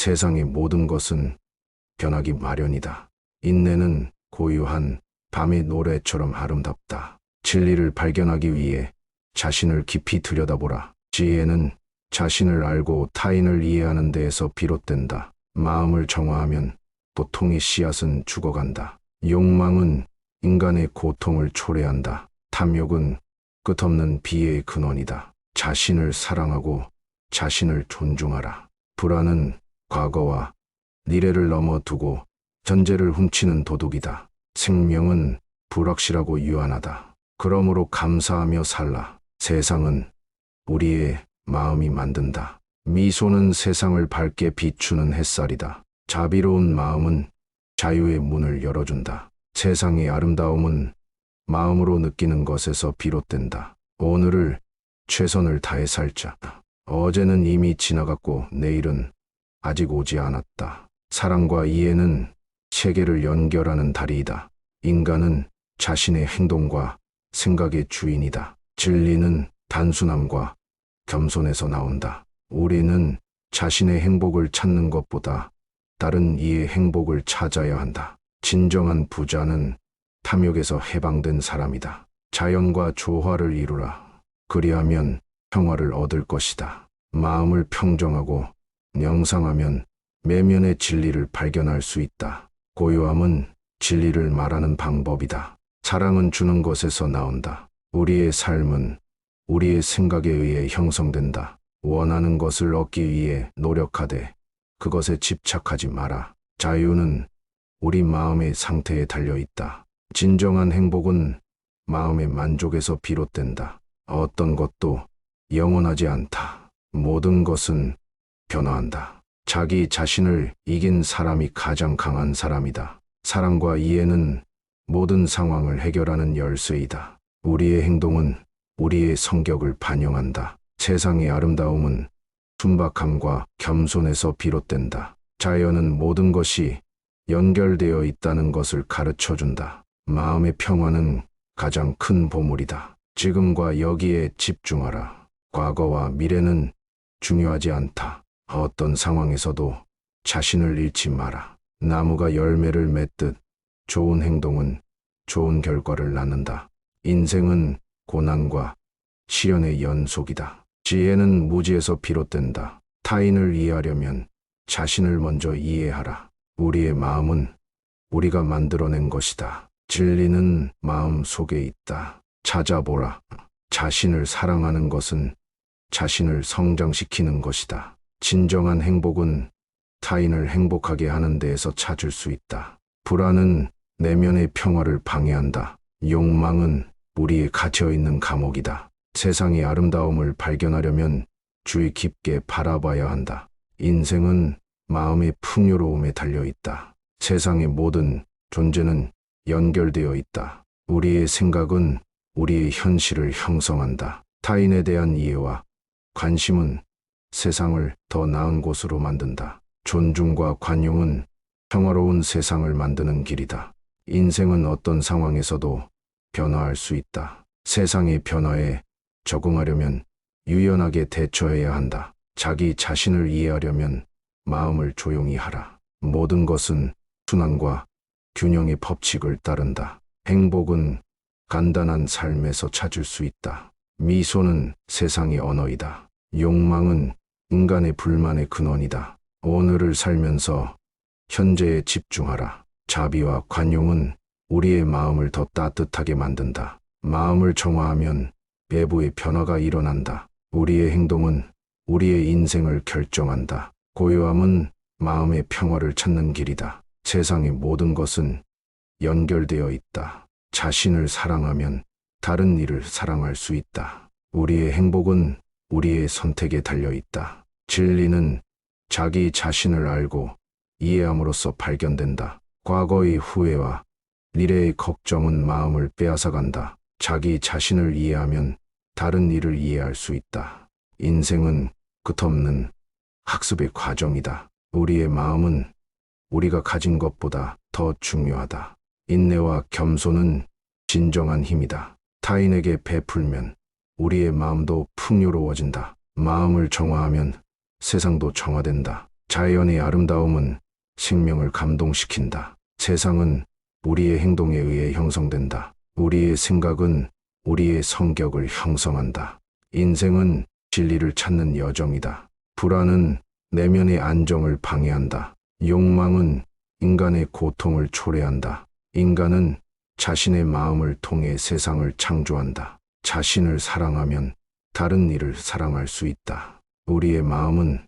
세상의 모든 것은 변하기 마련이다. 인내는 고요한 밤의 노래처럼 아름답다. 진리를 발견하기 위해 자신을 깊이 들여다보라. 지혜는 자신을 알고 타인을 이해하는 데에서 비롯된다. 마음을 정화하면 고통의 씨앗은 죽어간다. 욕망은 인간의 고통을 초래한다. 탐욕은 끝없는 비애의 근원이다. 자신을 사랑하고 자신을 존중하라. 불안은 과거와 미래를 넘어두고 현재를 훔치는 도둑이다. 생명은 불확실하고 유한하다. 그러므로 감사하며 살라. 세상은 우리의 마음이 만든다. 미소는 세상을 밝게 비추는 햇살이다. 자비로운 마음은 자유의 문을 열어준다. 세상의 아름다움은 마음으로 느끼는 것에서 비롯된다. 오늘을 최선을 다해 살자. 어제는 이미 지나갔고 내일은 아직 오지 않았다. 사랑과 이해는 세계를 연결하는 다리이다. 인간은 자신의 행동과 생각의 주인이다. 진리는 단순함과 겸손에서 나온다. 우리는 자신의 행복을 찾는 것보다 다른 이의 행복을 찾아야 한다. 진정한 부자는 탐욕에서 해방된 사람이다. 자연과 조화를 이루라. 그리하면 평화를 얻을 것이다. 마음을 평정하고 명상하면 내면의 진리를 발견할 수 있다. 고요함은 진리를 말하는 방법이다. 사랑은 주는 것에서 나온다. 우리의 삶은 우리의 생각에 의해 형성된다. 원하는 것을 얻기 위해 노력하되 그것에 집착하지 마라. 자유는 우리 마음의 상태에 달려 있다. 진정한 행복은 마음의 만족에서 비롯된다. 어떤 것도 영원하지 않다. 모든 것은 변화한다. 자기 자신을 이긴 사람이 가장 강한 사람이다. 사랑과 이해는 모든 상황을 해결하는 열쇠이다. 우리의 행동은 우리의 성격을 반영한다. 세상의 아름다움은 순박함과 겸손에서 비롯된다. 자연은 모든 것이 연결되어 있다는 것을 가르쳐준다. 마음의 평화는 가장 큰 보물이다. 지금과 여기에 집중하라. 과거와 미래는 중요하지 않다. 어떤 상황에서도 자신을 잃지 마라. 나무가 열매를 맺듯 좋은 행동은 좋은 결과를 낳는다. 인생은 고난과 시련의 연속이다. 지혜는 무지에서 비롯된다. 타인을 이해하려면 자신을 먼저 이해하라. 우리의 마음은 우리가 만들어낸 것이다. 진리는 마음 속에 있다. 찾아보라. 자신을 사랑하는 것은 자신을 성장시키는 것이다. 진정한 행복은 타인을 행복하게 하는 데에서 찾을 수 있다. 불안은 내면의 평화를 방해한다. 욕망은 우리에 갇혀있는 감옥이다. 세상의 아름다움을 발견하려면 주의 깊게 바라봐야 한다. 인생은 마음의 풍요로움에 달려있다. 세상의 모든 존재는 연결되어 있다. 우리의 생각은 우리의 현실을 형성한다. 타인에 대한 이해와 관심은 세상을 더 나은 곳으로 만든다. 존중과 관용은 평화로운 세상을 만드는 길이다. 인생은 어떤 상황에서도 변화할 수 있다. 세상의 변화에 적응하려면 유연하게 대처해야 한다. 자기 자신을 이해하려면 마음을 조용히 하라. 모든 것은 순환과 균형의 법칙을 따른다. 행복은 간단한 삶에서 찾을 수 있다. 미소는 세상의 언어이다. 욕망은 인간의 불만의 근원이다. 오늘을 살면서 현재에 집중하라. 자비와 관용은 우리의 마음을 더 따뜻하게 만든다. 마음을 정화하면 외부의 변화가 일어난다. 우리의 행동은 우리의 인생을 결정한다. 고요함은 마음의 평화를 찾는 길이다. 세상의 모든 것은 연결되어 있다. 자신을 사랑하면 다른 이를 사랑할 수 있다. 우리의 행복은 우리의 선택에 달려 있다. 진리는 자기 자신을 알고 이해함으로써 발견된다. 과거의 후회와 미래의 걱정은 마음을 빼앗아간다. 자기 자신을 이해하면 다른 이를 이해할 수 있다. 인생은 끝없는 학습의 과정이다. 우리의 마음은 우리가 가진 것보다 더 중요하다. 인내와 겸손은 진정한 힘이다. 타인에게 베풀면 우리의 마음도 풍요로워진다. 마음을 정화하면 세상도 정화된다. 자연의 아름다움은 생명을 감동시킨다. 세상은 우리의 행동에 의해 형성된다. 우리의 생각은 우리의 성격을 형성한다. 인생은 진리를 찾는 여정이다. 불안은 내면의 안정을 방해한다. 욕망은 인간의 고통을 초래한다. 인간은 자신의 마음을 통해 세상을 창조한다. 자신을 사랑하면 다른 이를 사랑할 수 있다. 우리의 마음은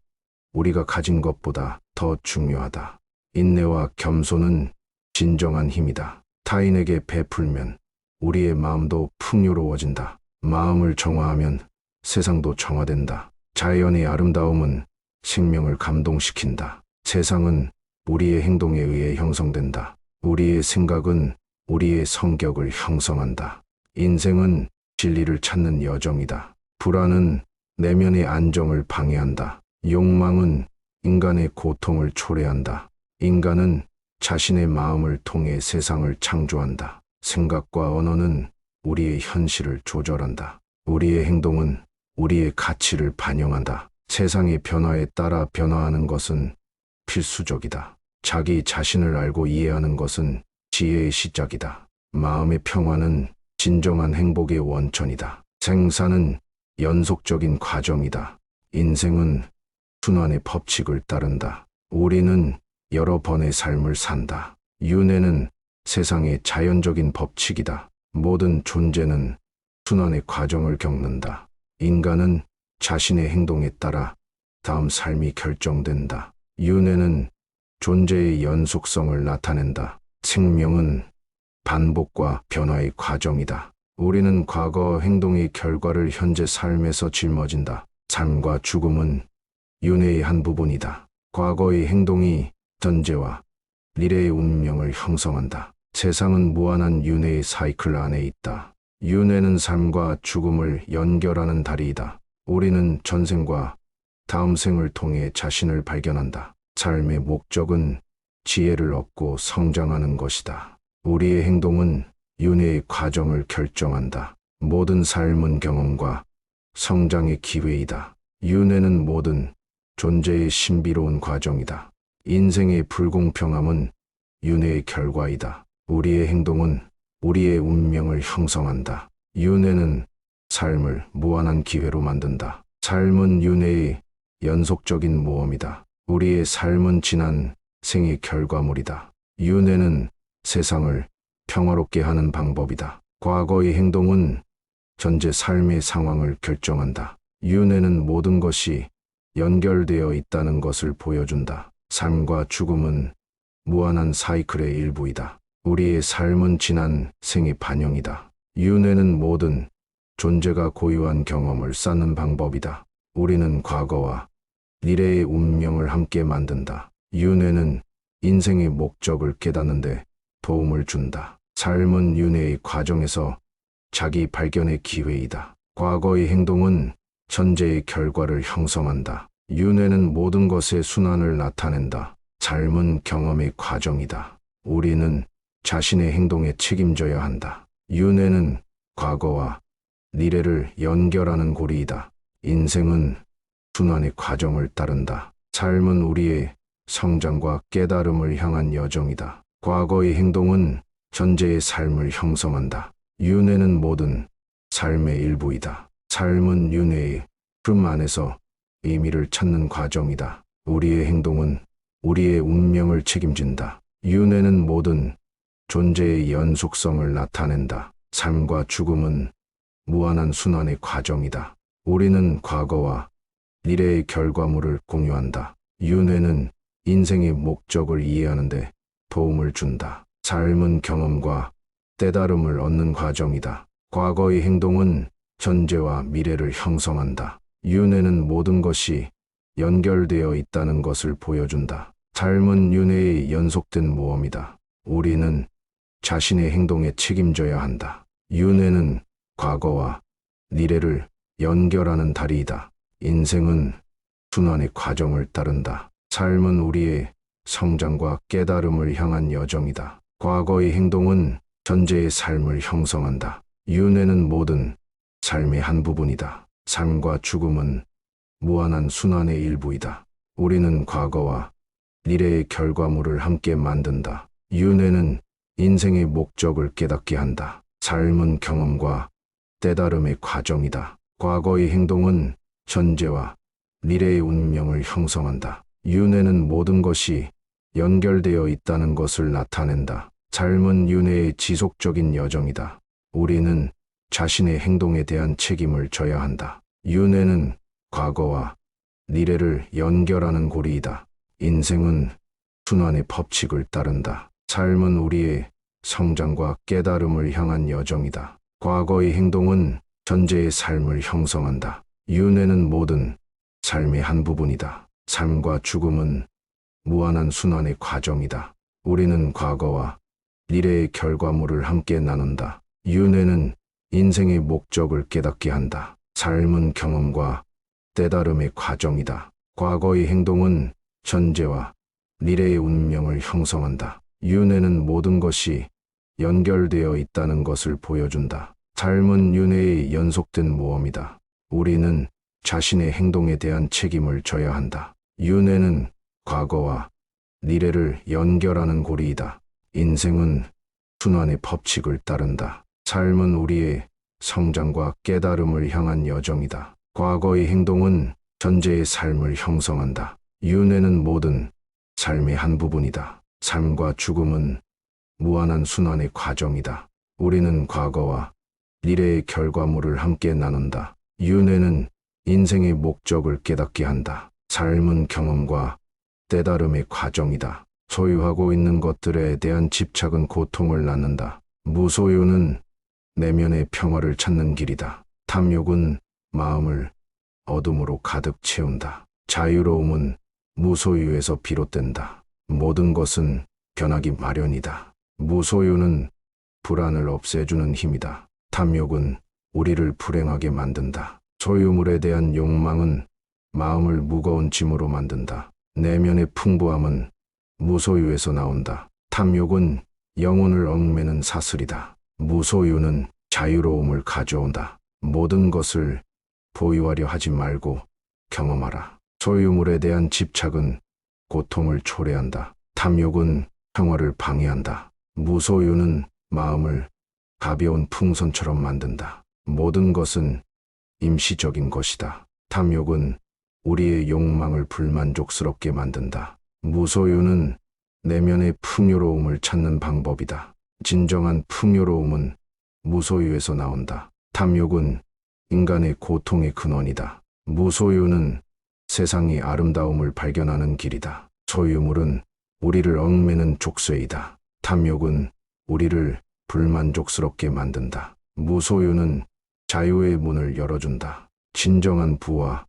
우리가 가진 것보다 더 중요하다. 인내와 겸손은 진정한 힘이다. 타인에게 베풀면 우리의 마음도 풍요로워진다. 마음을 정화하면 세상도 정화된다. 자연의 아름다움은 생명을 감동시킨다. 세상은 우리의 행동에 의해 형성된다. 우리의 생각은 우리의 성격을 형성한다. 인생은 진리를 찾는 여정이다. 불안은 내면의 안정을 방해한다. 욕망은 인간의 고통을 초래한다. 인간은 자신의 마음을 통해 세상을 창조한다. 생각과 언어는 우리의 현실을 조절한다. 우리의 행동은 우리의 가치를 반영한다. 세상의 변화에 따라 변화하는 것은 필수적이다. 자기 자신을 알고 이해하는 것은 지혜의 시작이다. 마음의 평화는 진정한 행복의 원천이다. 생사는 연속적인 과정이다. 인생은 순환의 법칙을 따른다. 우리는 여러 번의 삶을 산다. 윤회는 세상의 자연적인 법칙이다. 모든 존재는 순환의 과정을 겪는다. 인간은 자신의 행동에 따라 다음 삶이 결정된다. 윤회는 존재의 연속성을 나타낸다. 생명은 반복과 변화의 과정이다. 우리는 과거 행동의 결과를 현재 삶에서 짊어진다. 삶과 죽음은 윤회의 한 부분이다. 과거의 행동이 현재와 미래의 운명을 형성한다. 세상은 무한한 윤회의 사이클 안에 있다. 윤회는 삶과 죽음을 연결하는 다리이다. 우리는 전생과 다음 생을 통해 자신을 발견한다. 삶의 목적은 지혜를 얻고 성장하는 것이다. 우리의 행동은 윤회의 과정을 결정한다. 모든 삶은 경험과 성장의 기회이다. 윤회는 모든 존재의 신비로운 과정이다. 인생의 불공평함은 윤회의 결과이다. 우리의 행동은 우리의 운명을 형성한다. 윤회는 삶을 무한한 기회로 만든다. 삶은 윤회의 연속적인 모험이다. 우리의 삶은 지난 생의 결과물이다. 윤회는 세상을 평화롭게 하는 방법이다. 과거의 행동은 현재 삶의 상황을 결정한다. 윤회는 모든 것이 연결되어 있다는 것을 보여준다. 삶과 죽음은 무한한 사이클의 일부이다. 우리의 삶은 지난 생의 반영이다. 윤회는 모든 존재가 고유한 경험을 쌓는 방법이다. 우리는 과거와 미래의 운명을 함께 만든다. 윤회는 인생의 목적을 깨닫는 데 도움을 준다. 삶은 윤회의 과정에서 자기 발견의 기회이다. 과거의 행동은 현재의 결과를 형성한다. 윤회는 모든 것의 순환을 나타낸다. 삶은 경험의 과정이다. 우리는 자신의 행동에 책임져야 한다. 윤회는 과거와 미래를 연결하는 고리이다. 인생은 순환의 과정을 따른다. 삶은 우리의 성장과 깨달음을 향한 여정이다. 과거의 행동은 현재의 삶을 형성한다. 윤회는 모든 삶의 일부이다. 삶은 윤회의 흐름 안에서 의미를 찾는 과정이다. 우리의 행동은 우리의 운명을 책임진다. 윤회는 모든 존재의 연속성을 나타낸다. 삶과 죽음은 무한한 순환의 과정이다. 우리는 과거와 미래의 결과물을 공유한다. 윤회는 인생의 목적을 이해하는 데 도움을 준다. 삶은 경험과 깨달음을 얻는 과정이다. 과거의 행동은 현재와 미래를 형성한다. 윤회는 모든 것이 연결되어 있다는 것을 보여준다. 삶은 윤회의 연속된 모험이다. 우리는 자신의 행동에 책임져야 한다. 윤회는 과거와 미래를 연결하는 다리이다. 인생은 순환의 과정을 따른다. 삶은 우리의 성장과 깨달음을 향한 여정이다. 과거의 행동은 현재의 삶을 형성한다. 윤회는 모든 삶의 한 부분이다. 삶과 죽음은 무한한 순환의 일부이다. 우리는 과거와 미래의 결과물을 함께 만든다. 윤회는 인생의 목적을 깨닫게 한다. 삶은 경험과 깨달음의 과정이다. 과거의 행동은 현재와 미래의 운명을 형성한다. 윤회는 모든 것이 연결되어 있다는 것을 나타낸다. 삶은 윤회의 지속적인 여정이다. 우리는 자신의 행동에 대한 책임을 져야 한다. 윤회는 과거와 미래를 연결하는 고리이다. 인생은 순환의 법칙을 따른다. 삶은 우리의 성장과 깨달음을 향한 여정이다. 과거의 행동은 현재의 삶을 형성한다. 윤회는 모든 삶의 한 부분이다. 삶과 죽음은 무한한 순환의 과정이다. 우리는 과거와 미래의 결과물을 함께 나눈다. 윤회는 인생의 목적을 깨닫게 한다. 삶은 경험과 깨달음의 과정이다. 과거의 행동은 현재와 미래의 운명을 형성한다. 윤회는 모든 것이 연결되어 있다는 것을 보여준다. 삶은 윤회의 연속된 모험이다. 우리는 자신의 행동에 대한 책임을 져야 한다. 윤회는 과거와 미래를 연결하는 고리이다. 인생은 순환의 법칙을 따른다. 삶은 우리의 성장과 깨달음을 향한 여정이다. 과거의 행동은 현재의 삶을 형성한다. 윤회는 모든 삶의 한 부분이다. 삶과 죽음은 무한한 순환의 과정이다. 우리는 과거와 미래의 결과물을 함께 나눈다. 윤회는 인생의 목적을 깨닫게 한다. 삶은 경험과 깨달음의 과정이다. 소유하고 있는 것들에 대한 집착은 고통을 낳는다. 무소유는 내면의 평화를 찾는 길이다. 탐욕은 마음을 어둠으로 가득 채운다. 자유로움은 무소유에서 비롯된다. 모든 것은 변하기 마련이다. 무소유는 불안을 없애주는 힘이다. 탐욕은 우리를 불행하게 만든다. 소유물에 대한 욕망은 마음을 무거운 짐으로 만든다. 내면의 풍부함은 무소유에서 나온다. 탐욕은 영혼을 얽매는 사슬이다. 무소유는 자유로움을 가져온다. 모든 것을 보유하려 하지 말고 경험하라. 소유물에 대한 집착은 고통을 초래한다. 탐욕은 평화를 방해한다. 무소유는 마음을 가벼운 풍선처럼 만든다. 모든 것은 임시적인 것이다. 탐욕은 우리의 욕망을 불만족스럽게 만든다. 무소유는 내면의 풍요로움을 찾는 방법이다. 진정한 풍요로움은 무소유에서 나온다. 탐욕은 인간의 고통의 근원이다. 무소유는 세상의 아름다움을 발견하는 길이다. 소유물은 우리를 얽매는 족쇄이다. 탐욕은 우리를 불만족스럽게 만든다. 무소유는 자유의 문을 열어준다. 진정한 부와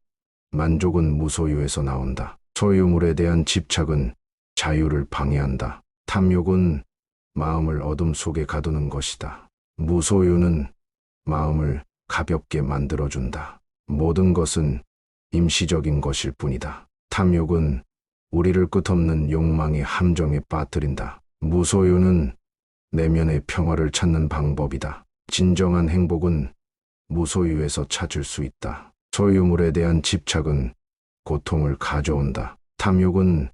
만족은 무소유에서 나온다. 소유물에 대한 집착은 자유를 방해한다. 탐욕은 마음을 어둠 속에 가두는 것이다. 무소유는 마음을 가볍게 만들어준다. 모든 것은 임시적인 것일 뿐이다. 탐욕은 우리를 끝없는 욕망의 함정에 빠뜨린다. 무소유는 내면의 평화를 찾는 방법이다. 진정한 행복은 무소유에서 찾을 수 있다. 소유물에 대한 집착은 고통을 가져온다. 탐욕은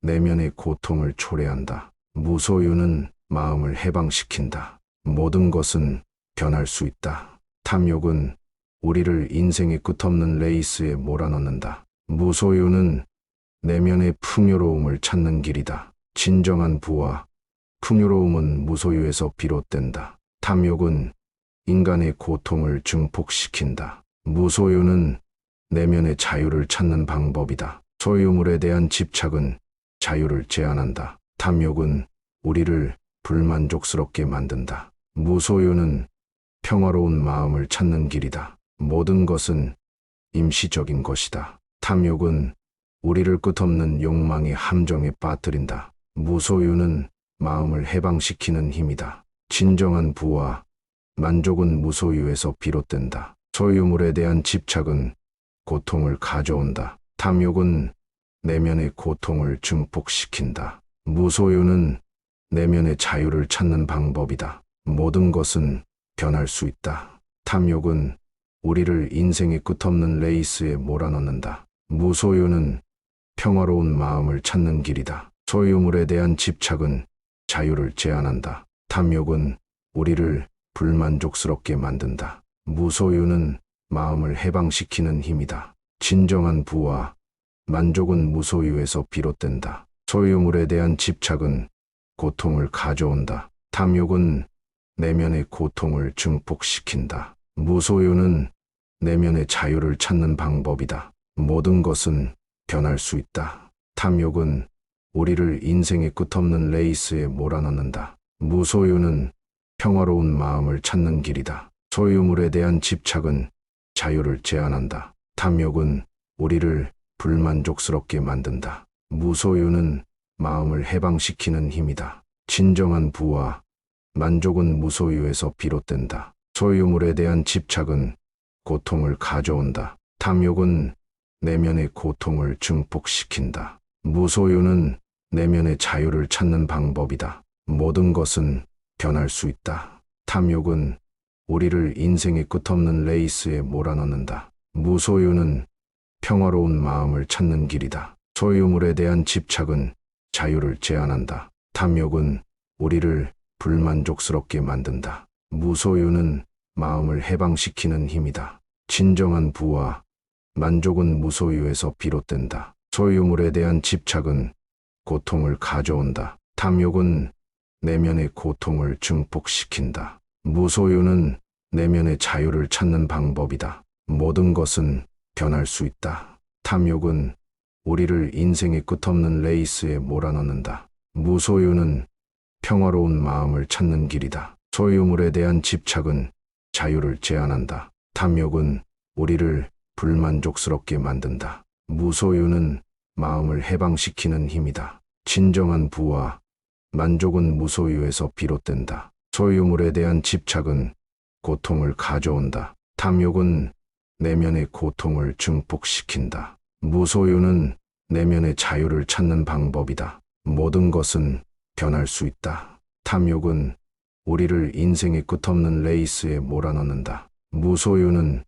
내면의 고통을 초래한다. 무소유는 마음을 해방시킨다. 모든 것은 변할 수 있다. 탐욕은 우리를 인생의 끝없는 레이스에 몰아넣는다. 무소유는 내면의 풍요로움을 찾는 길이다. 진정한 부와 풍요로움은 무소유에서 비롯된다. 탐욕은 인간의 고통을 증폭시킨다. 무소유는 내면의 자유를 찾는 방법이다. 소유물에 대한 집착은 자유를 제한한다. 탐욕은 우리를 불만족스럽게 만든다. 무소유는 평화로운 마음을 찾는 길이다. 모든 것은 임시적인 것이다. 탐욕은 우리를 끝없는 욕망의 함정에 빠뜨린다. 무소유는 마음을 해방시키는 힘이다. 진정한 부와 만족은 무소유에서 비롯된다. 소유물에 대한 집착은 고통을 가져온다. 탐욕은 내면의 고통을 증폭시킨다. 무소유는 내면의 자유를 찾는 방법이다. 모든 것은 변할 수 있다. 탐욕은 우리를 인생의 끝없는 레이스에 몰아넣는다. 무소유는 평화로운 마음을 찾는 길이다. 소유물에 대한 집착은 자유를 제한한다. 탐욕은 우리를 불만족스럽게 만든다. 무소유는 마음을 해방시키는 힘이다. 진정한 부와 만족은 무소유에서 비롯된다. 소유물에 대한 집착은 고통을 가져온다. 탐욕은 내면의 고통을 증폭시킨다. 무소유는 내면의 자유를 찾는 방법이다. 모든 것은 변할 수 있다. 탐욕은 우리를 인생의 끝없는 레이스에 몰아넣는다. 무소유는 평화로운 마음을 찾는 길이다. 소유물에 대한 집착은 자유를 제한한다. 탐욕은 우리를 불만족스럽게 만든다. 무소유는 마음을 해방시키는 힘이다. 진정한 부와 만족은 무소유에서 비롯된다. 소유물에 대한 집착은 고통을 가져온다. 탐욕은 내면의 고통을 증폭시킨다. 무소유는 내면의 자유를 찾는 방법이다. 모든 것은 변할 수 있다. 탐욕은 우리를 인생의 끝없는 레이스에 몰아넣는다. 무소유는 평화로운 마음을 찾는 길이다. 소유물에 대한 집착은 자유를 제한한다. 탐욕은 우리를 불만족스럽게 만든다. 무소유는 마음을 해방시키는 힘이다. 진정한 부와 만족은 무소유에서 비롯된다. 소유물에 대한 집착은 고통을 가져온다. 탐욕은 내면의 고통을 증폭시킨다. 무소유는 내면의 자유를 찾는 방법이다. 모든 것은 변할 수 있다. 탐욕은 우리를 인생의 끝없는 레이스에 몰아넣는다. 무소유는 평화로운 마음을 찾는 길이다. 소유물에 대한 집착은 자유를 제한한다. 탐욕은 우리를 불만족스럽게 만든다. 무소유는 마음을 해방시키는 힘이다. 진정한 부와 만족은 무소유에서 비롯된다. 소유물에 대한 집착은 고통을 가져온다. 탐욕은 내면의 고통을 증폭시킨다. 무소유는 내면의 자유를 찾는 방법이다. 모든 것은 변할 수 있다. 탐욕은 우리를 인생의 끝없는 레이스에 몰아넣는다. 무소유는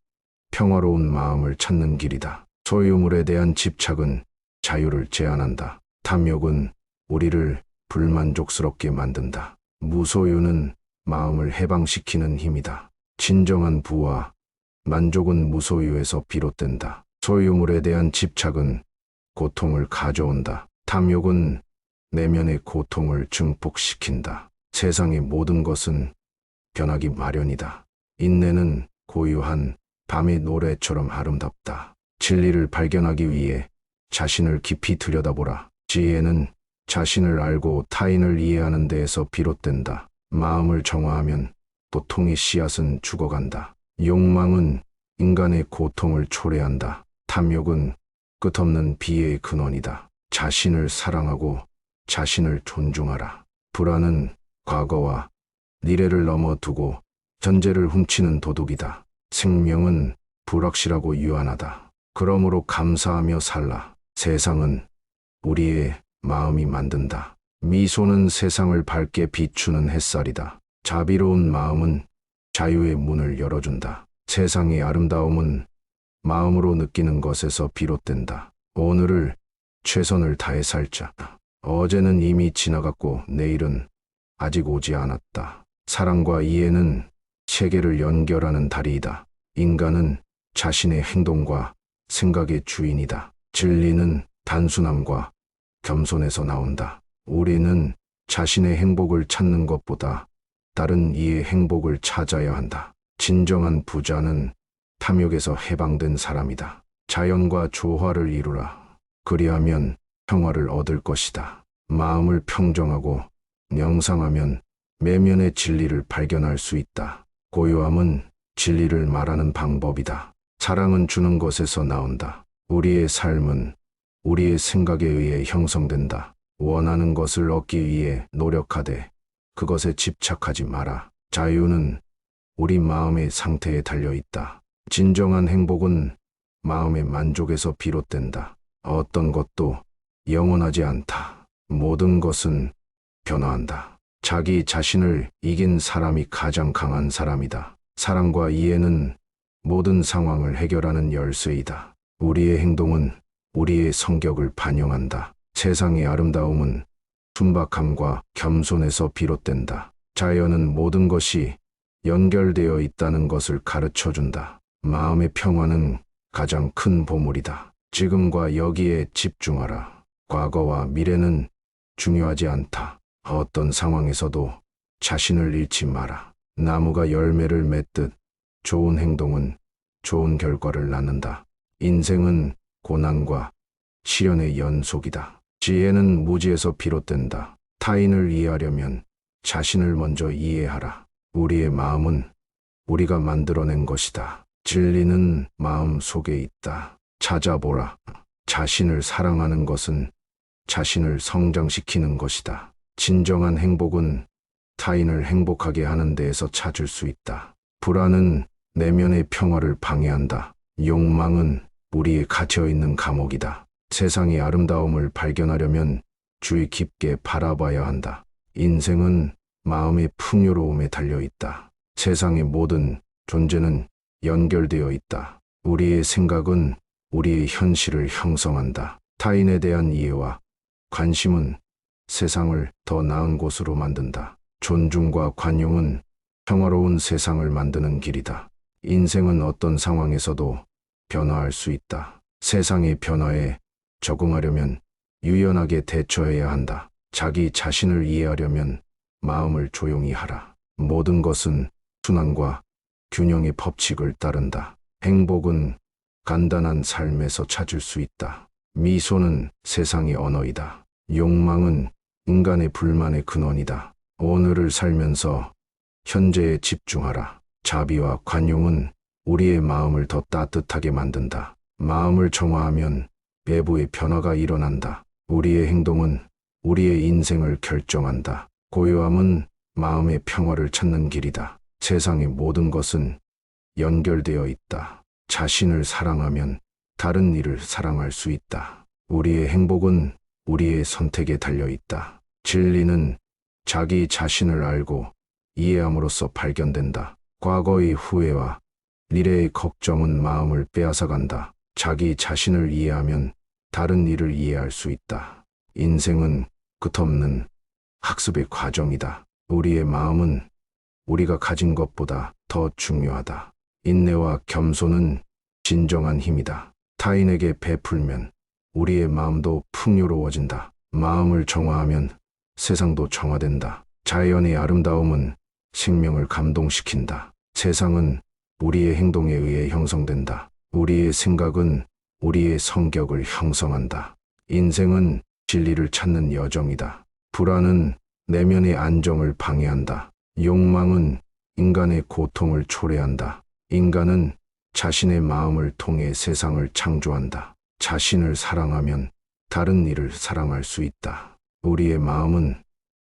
평화로운 마음을 찾는 길이다. 소유물에 대한 집착은 자유를 제한한다. 탐욕은 우리를 불만족스럽게 만든다. 무소유는 마음을 해방시키는 힘이다. 진정한 부와 만족은 무소유에서 비롯된다. 소유물에 대한 집착은 고통을 가져온다. 탐욕은 내면의 고통을 증폭시킨다. 세상의 모든 것은 변하기 마련이다. 인내는 고요한 밤의 노래처럼 아름답다. 진리를 발견하기 위해 자신을 깊이 들여다보라. 지혜는 자신을 알고 타인을 이해하는 데에서 비롯된다. 마음을 정화하면 고통의 씨앗은 죽어간다. 욕망은 인간의 고통을 초래한다. 탐욕은 끝없는 비애의 근원이다. 자신을 사랑하고 자신을 존중하라. 불안은 과거와 미래를 넘어두고 현재를 훔치는 도둑이다. 생명은 불확실하고 유한하다. 그러므로 감사하며 살라. 세상은 우리의 마음이 만든다. 미소는 세상을 밝게 비추는 햇살이다. 자비로운 마음은 자유의 문을 열어준다. 세상의 아름다움은 마음으로 느끼는 것에서 비롯된다. 오늘을 최선을 다해 살자. 어제는 이미 지나갔고 내일은 아직 오지 않았다. 사랑과 이해는 세계를 연결하는 다리이다. 인간은 자신의 행동과 생각의 주인이다. 진리는 단순함과 겸손에서 나온다. 우리는 자신의 행복을 찾는 것보다 다른 이의 행복을 찾아야 한다. 진정한 부자는 탐욕에서 해방된 사람이다. 자연과 조화를 이루라. 그리하면 평화를 얻을 것이다. 마음을 평정하고 명상하면 내면의 진리를 발견할 수 있다. 고요함은 진리를 말하는 방법이다. 사랑은 주는 것에서 나온다. 우리의 삶은 우리의 생각에 의해 형성된다. 원하는 것을 얻기 위해 노력하되 그것에 집착하지 마라. 자유는 우리 마음의 상태에 달려 있다. 진정한 행복은 마음의 만족에서 비롯된다. 어떤 것도 영원하지 않다. 모든 것은 변화한다. 자기 자신을 이긴 사람이 가장 강한 사람이다. 사랑과 이해는 모든 상황을 해결하는 열쇠이다. 우리의 행동은 우리의 성격을 반영한다. 세상의 아름다움은 순박함과 겸손에서 비롯된다. 자연은 모든 것이 연결되어 있다는 것을 가르쳐 준다. 마음의 평화는 가장 큰 보물이다. 지금과 여기에 집중하라. 과거와 미래는 중요하지 않다. 어떤 상황에서도 자신을 잃지 마라. 나무가 열매를 맺듯 좋은 행동은 좋은 결과를 낳는다. 인생은 고난과 시련의 연속이다. 지혜는 무지에서 비롯된다. 타인을 이해하려면 자신을 먼저 이해하라. 우리의 마음은 우리가 만들어낸 것이다. 진리는 마음 속에 있다. 찾아보라. 자신을 사랑하는 것은 자신을 성장시키는 것이다. 진정한 행복은 타인을 행복하게 하는 데에서 찾을 수 있다. 불안은 내면의 평화를 방해한다. 욕망은 우리의 갇혀있는 감옥이다. 세상의 아름다움을 발견하려면 주의 깊게 바라봐야 한다. 인생은 마음의 풍요로움에 달려있다. 세상의 모든 존재는 연결되어 있다. 우리의 생각은 우리의 현실을 형성한다. 타인에 대한 이해와 관심은 세상을 더 나은 곳으로 만든다. 존중과 관용은 평화로운 세상을 만드는 길이다. 인생은 어떤 상황에서도 변화할 수 있다. 세상의 변화에 적응하려면 유연하게 대처해야 한다. 자기 자신을 이해하려면 마음을 조용히 하라. 모든 것은 순환과 균형의 법칙을 따른다. 행복은 간단한 삶에서 찾을 수 있다. 미소는 세상의 언어이다. 욕망은 인간의 불만의 근원이다. 오늘을 살면서 현재에 집중하라. 자비와 관용은 우리의 마음을 더 따뜻하게 만든다. 마음을 정화하면 외부의 변화가 일어난다. 우리의 행동은 우리의 인생을 결정한다. 고요함은 마음의 평화를 찾는 길이다. 세상의 모든 것은 연결되어 있다. 자신을 사랑하면 다른 이를 사랑할 수 있다. 우리의 행복은 우리의 선택에 달려 있다. 진리는 자기 자신을 알고 이해함으로써 발견된다. 과거의 후회와 미래의 걱정은 마음을 빼앗아간다. 자기 자신을 이해하면 다른 이를 이해할 수 있다. 인생은 끝없는 학습의 과정이다. 우리의 마음은 우리가 가진 것보다 더 중요하다. 인내와 겸손은 진정한 힘이다. 타인에게 베풀면 우리의 마음도 풍요로워진다. 마음을 정화하면 세상도 정화된다. 자연의 아름다움은 생명을 감동시킨다. 세상은 우리의 행동에 의해 형성된다. 우리의 생각은 우리의 성격을 형성한다. 인생은 진리를 찾는 여정이다. 불안은 내면의 안정을 방해한다. 욕망은 인간의 고통을 초래한다. 인간은 자신의 마음을 통해 세상을 창조한다. 자신을 사랑하면 다른 이를 사랑할 수 있다. 우리의 마음은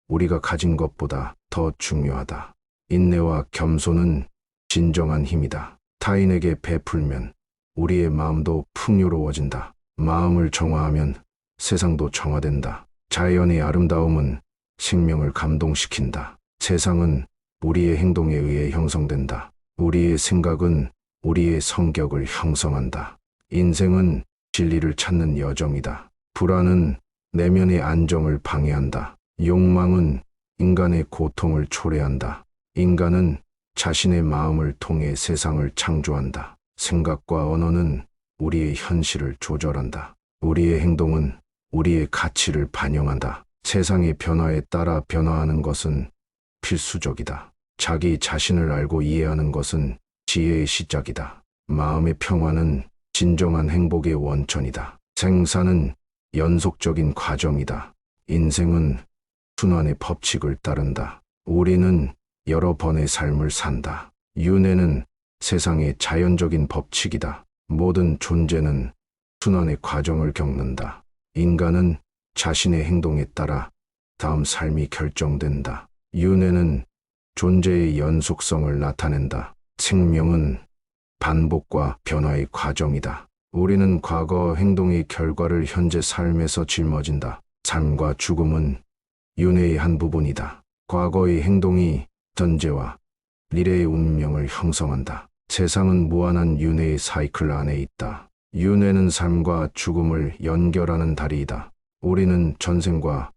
우리가 가진 것보다 더 중요하다. 인내와 겸손은 진정한 힘이다. 타인에게 베풀면 우리의 마음도 풍요로워진다. 마음을 정화하면 세상도 정화된다. 자연의 아름다움은 생명을 감동시킨다. 세상은 우리의 행동에 의해 형성된다. 우리의 생각은 우리의 성격을 형성한다. 인생은 진리를 찾는 여정이다. 불안은 내면의 안정을 방해한다. 욕망은 인간의 고통을 초래한다. 인간은 자신의 마음을 통해 세상을 창조한다. 생각과 언어는 우리의 현실을 조절한다. 우리의 행동은 우리의 가치를 반영한다. 세상의 변화에 따라 변화하는 것은 필수적이다. 자기 자신을 알고 이해하는 것은 지혜의 시작이다. 마음의 평화는 진정한 행복의 원천이다. 생사는 연속적인 과정이다. 인생은 순환의 법칙을 따른다. 우리는 여러 번의 삶을 산다. 윤회는 세상의 자연적인 법칙이다. 모든 존재는 순환의 과정을 겪는다. 인간은 자신의 행동에 따라 다음 삶이 결정된다. 윤회는 존재의 연속성을 나타낸다. 생명은 반복과 변화의 과정이다. 우리는 과거 행동의 결과를 현재 삶에서 짊어진다. 삶과 죽음은 윤회의 한 부분이다. 과거의 행동이 현재와 미래의 운명을 형성한다. 세상은 무한한 윤회의 사이클 안에 있다. 윤회는 삶과 죽음을 연결하는 다리이다. 우리는 전생과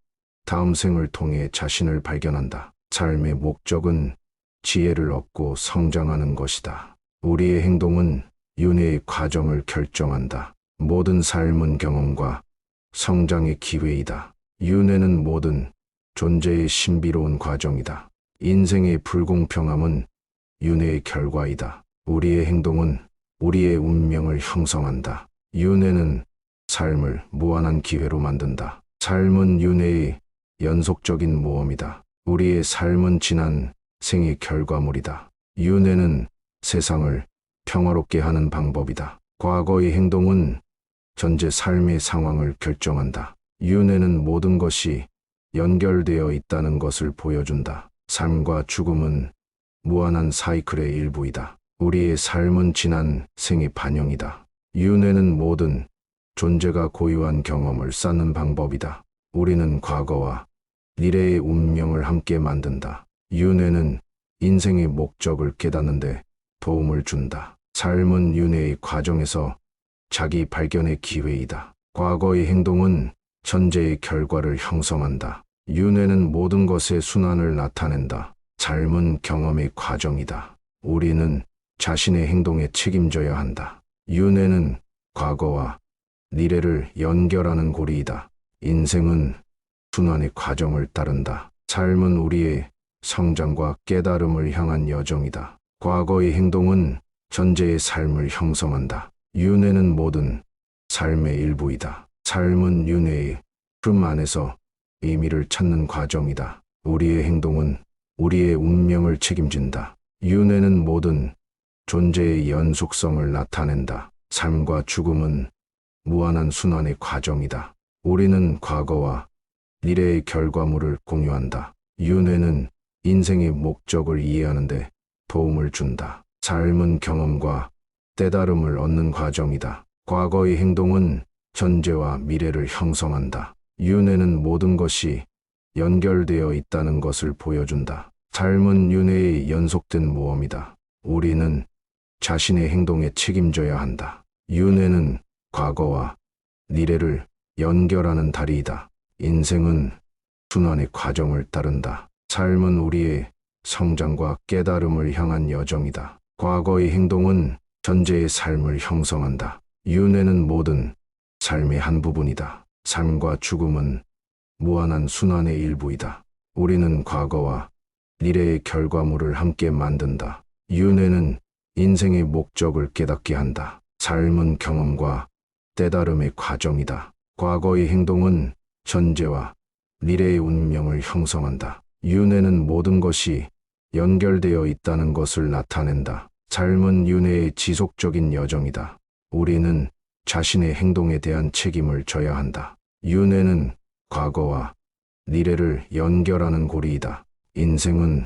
다음 생을 통해 자신을 발견한다. 삶의 목적은 지혜를 얻고 성장하는 것이다. 우리의 행동은 윤회의 과정을 결정한다. 모든 삶은 경험과 성장의 기회이다. 윤회는 모든 존재의 신비로운 과정이다. 인생의 불공평함은 윤회의 결과이다. 우리의 행동은 우리의 운명을 형성한다. 윤회는 삶을 무한한 기회로 만든다. 삶은 윤회의 연속적인 모험이다. 우리의 삶은 지난 생의 결과물이다. 윤회는 세상을 평화롭게 하는 방법이다. 과거의 행동은 전제 삶의 상황을 결정한다. 윤회는 모든 것이 연결되어 있다는 것을 보여준다. 삶과 죽음은 무한한 사이클의 일부이다. 우리의 삶은 지난 생의 반영이다. 윤회는 모든 존재가 고유한 경험을 쌓는 방법이다. 우리는 과거와 미래의 운명을 함께 만든다. 윤회는 인생의 목적을 깨닫는 데 도움을 준다. 삶은 윤회의 과정에서 자기 발견의 기회이다. 과거의 행동은 현재의 결과를 형성한다. 윤회는 모든 것의 순환을 나타낸다. 삶은 경험의 과정이다. 우리는 자신의 행동에 책임져야 한다. 윤회는 과거와 미래를 연결하는 고리이다. 인생은 순환의 과정을 따른다. 삶은 우리의 성장과 깨달음을 향한 여정이다. 과거의 행동은 현재의 삶을 형성한다. 윤회는 모든 삶의 일부이다. 삶은 윤회의 흐름 안에서 의미를 찾는 과정이다. 우리의 행동은 우리의 운명을 책임진다. 윤회는 모든 존재의 연속성을 나타낸다. 삶과 죽음은 무한한 순환의 과정이다. 우리는 과거와 미래의 결과물을 공유한다. 윤회는 인생의 목적을 이해하는 데 도움을 준다. 삶은 경험과 깨달음을 얻는 과정이다. 과거의 행동은 현재와 미래를 형성한다. 윤회는 모든 것이 연결되어 있다는 것을 보여준다. 삶은 윤회의 연속된 모험이다. 우리는 자신의 행동에 책임져야 한다. 윤회는 과거와 미래를 연결하는 다리이다. 인생은 순환의 과정을 따른다. 삶은 우리의 성장과 깨달음을 향한 여정이다. 과거의 행동은 현재의 삶을 형성한다. 윤회는 모든 삶의 한 부분이다. 삶과 죽음은 무한한 순환의 일부이다. 우리는 과거와 미래의 결과물을 함께 만든다. 윤회는 인생의 목적을 깨닫게 한다. 삶은 경험과 깨달음의 과정이다. 과거의 행동은 현재와 미래의 운명을 형성한다. 윤회는 모든 것이 연결되어 있다는 것을 나타낸다. 삶은 윤회의 지속적인 여정이다. 우리는 자신의 행동에 대한 책임을 져야 한다. 윤회는 과거와 미래를 연결하는 고리이다. 인생은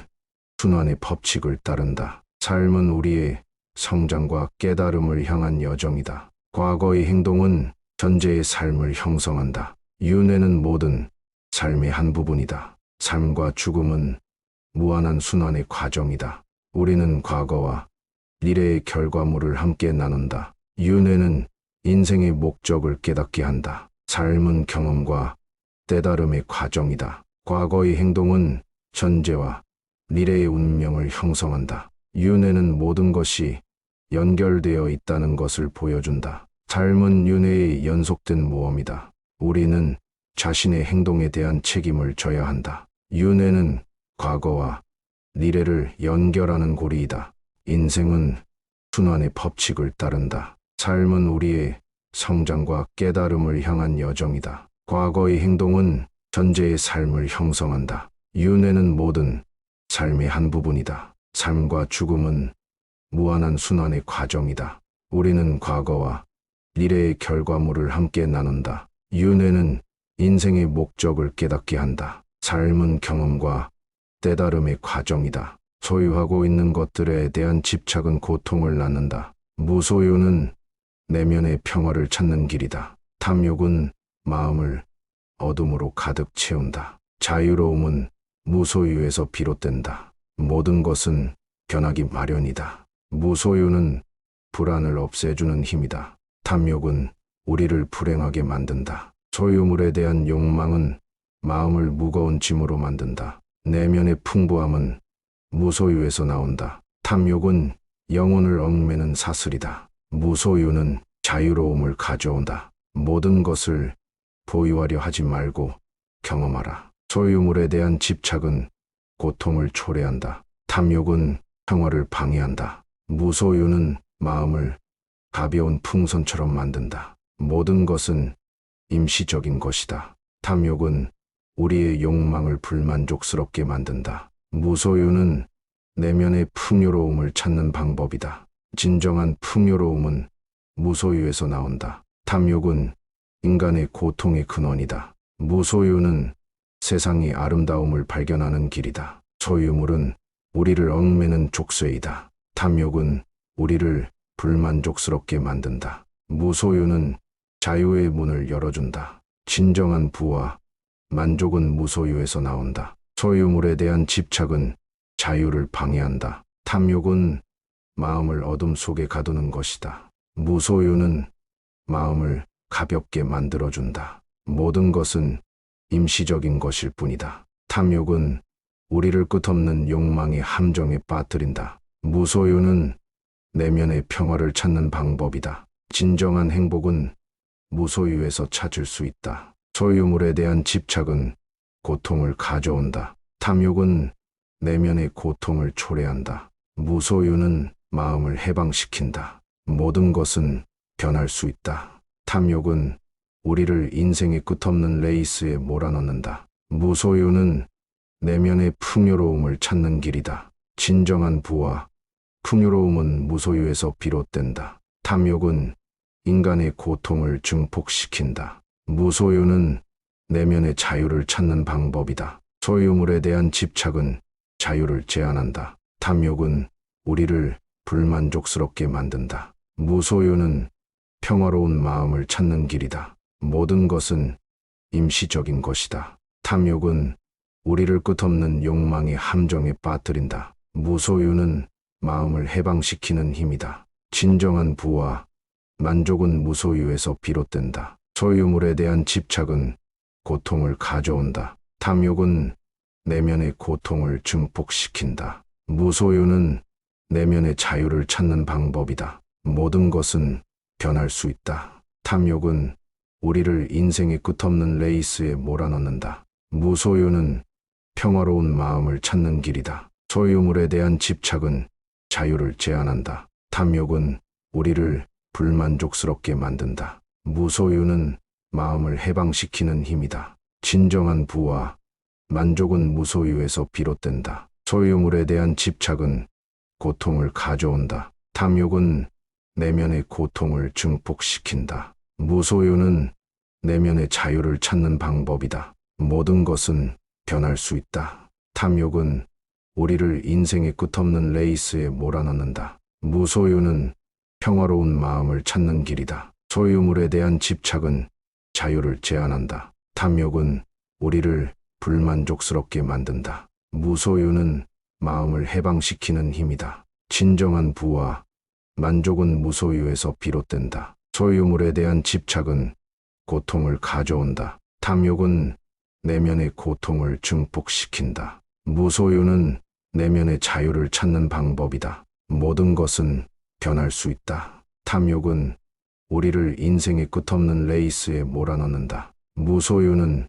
순환의 법칙을 따른다. 삶은 우리의 성장과 깨달음을 향한 여정이다. 과거의 행동은 현재의 삶을 형성한다. 윤회는 모든 삶의 한 부분이다. 삶과 죽음은 무한한 순환의 과정이다. 우리는 과거와 미래의 결과물을 함께 나눈다. 윤회는 인생의 목적을 깨닫게 한다. 삶은 경험과 깨달음의 과정이다. 과거의 행동은 현재와 미래의 운명을 형성한다. 윤회는 모든 것이 연결되어 있다는 것을 보여준다. 삶은 윤회의 연속된 모험이다. 우리는 자신의 행동에 대한 책임을 져야 한다. 윤회는 과거와 미래를 연결하는 고리이다. 인생은 순환의 법칙을 따른다. 삶은 우리의 성장과 깨달음을 향한 여정이다. 과거의 행동은 현재의 삶을 형성한다. 윤회는 모든 삶의 한 부분이다. 삶과 죽음은 무한한 순환의 과정이다. 우리는 과거와 미래의 결과물을 함께 나눈다. 윤회는 인생의 목적을 깨닫게 한다. 삶은 경험과 깨달음의 과정이다. 소유하고 있는 것들에 대한 집착은 고통을 낳는다. 무소유는 내면의 평화를 찾는 길이다. 탐욕은 마음을 어둠으로 가득 채운다. 자유로움은 무소유에서 비롯된다. 모든 것은 변하기 마련이다. 무소유는 불안을 없애주는 힘이다. 탐욕은 우리를 불행하게 만든다. 소유물에 대한 욕망은 마음을 무거운 짐으로 만든다. 내면의 풍부함은 무소유에서 나온다. 탐욕은 영혼을 얽매는 사슬이다. 무소유는 자유로움을 가져온다. 모든 것을 보유하려 하지 말고 경험하라. 소유물에 대한 집착은 고통을 초래한다. 탐욕은 평화를 방해한다. 무소유는 마음을 가벼운 풍선처럼 만든다. 모든 것은 임시적인 것이다. 탐욕은 우리의 욕망을 불만족스럽게 만든다. 무소유는 내면의 풍요로움을 찾는 방법이다. 진정한 풍요로움은 무소유에서 나온다. 탐욕은 인간의 고통의 근원이다. 무소유는 세상의 아름다움을 발견하는 길이다. 소유물은 우리를 얽매는 족쇄이다. 탐욕은 우리를 불만족스럽게 만든다. 무소유는 자유의 문을 열어준다. 진정한 부와 만족은 무소유에서 나온다. 소유물에 대한 집착은 자유를 방해한다. 탐욕은 마음을 어둠 속에 가두는 것이다. 무소유는 마음을 가볍게 만들어준다. 모든 것은 임시적인 것일 뿐이다. 탐욕은 우리를 끝없는 욕망의 함정에 빠뜨린다. 무소유는 내면의 평화를 찾는 방법이다. 진정한 행복은 무소유에서 찾을 수 있다. 소유물에 대한 집착은 고통을 가져온다. 탐욕은 내면의 고통을 초래한다. 무소유는 마음을 해방시킨다. 모든 것은 변할 수 있다. 탐욕은 우리를 인생의 끝없는 레이스에 몰아넣는다. 무소유는 내면의 풍요로움을 찾는 길이다. 진정한 부와 풍요로움은 무소유에서 비롯된다. 탐욕은 인간의 고통을 증폭시킨다. 무소유는 내면의 자유를 찾는 방법이다. 소유물에 대한 집착은 자유를 제한한다. 탐욕은 우리를 불만족스럽게 만든다. 무소유는 평화로운 마음을 찾는 길이다. 모든 것은 임시적인 것이다. 탐욕은 우리를 끝없는 욕망의 함정에 빠뜨린다. 무소유는 마음을 해방시키는 힘이다. 진정한 부와 만족은 무소유에서 비롯된다. 소유물에 대한 집착은 고통을 가져온다. 탐욕은 내면의 고통을 증폭시킨다. 무소유는 내면의 자유를 찾는 방법이다. 모든 것은 변할 수 있다. 탐욕은 우리를 인생의 끝없는 레이스에 몰아넣는다. 무소유는 평화로운 마음을 찾는 길이다. 소유물에 대한 집착은 자유를 제한한다. 탐욕은 우리를 불만족스럽게 만든다. 무소유는 마음을 해방시키는 힘이다. 진정한 부와 만족은 무소유에서 비롯된다. 소유물에 대한 집착은 고통을 가져온다. 탐욕은 내면의 고통을 증폭시킨다. 무소유는 내면의 자유를 찾는 방법이다. 모든 것은 변할 수 있다. 탐욕은 우리를 인생의 끝없는 레이스에 몰아넣는다. 무소유는 평화로운 마음을 찾는 길이다. 소유물에 대한 집착은 자유를 제한한다. 탐욕은 우리를 불만족스럽게 만든다. 무소유는 마음을 해방시키는 힘이다. 진정한 부와 만족은 무소유에서 비롯된다. 소유물에 대한 집착은 고통을 가져온다. 탐욕은 내면의 고통을 증폭시킨다. 무소유는 내면의 자유를 찾는 방법이다. 모든 것은 변할 수 있다. 탐욕은 우리를 인생의 끝없는 레이스에 몰아넣는다. 무소유는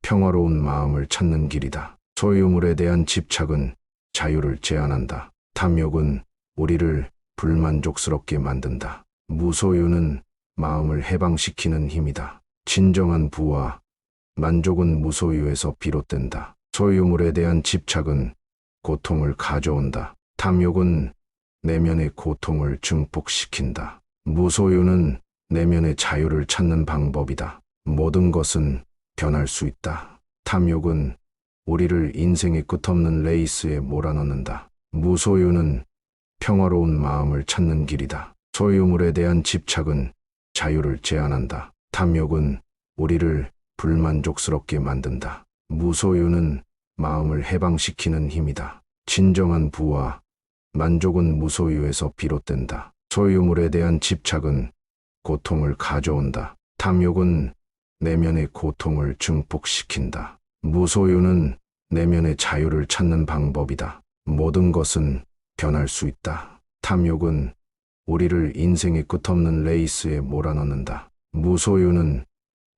평화로운 마음을 찾는 길이다. 소유물에 대한 집착은 자유를 제한한다. 탐욕은 우리를 불만족스럽게 만든다. 무소유는 마음을 해방시키는 힘이다. 진정한 부와 만족은 무소유에서 비롯된다. 소유물에 대한 집착은 고통을 가져온다. 탐욕은 내면의 고통을 증폭시킨다. 무소유는 내면의 자유를 찾는 방법이다. 모든 것은 변할 수 있다. 탐욕은 우리를 인생의 끝없는 레이스에 몰아넣는다. 무소유는 평화로운 마음을 찾는 길이다. 소유물에 대한 집착은 자유를 제한한다. 탐욕은 우리를 불만족스럽게 만든다. 무소유는 마음을 해방시키는 힘이다. 진정한 부와 만족은 무소유에서 비롯된다. 소유물에 대한 집착은 고통을 가져온다. 탐욕은 내면의 고통을 증폭시킨다. 무소유는 내면의 자유를 찾는 방법이다. 모든 것은 변할 수 있다. 탐욕은 우리를 인생의 끝없는 레이스에 몰아넣는다. 무소유는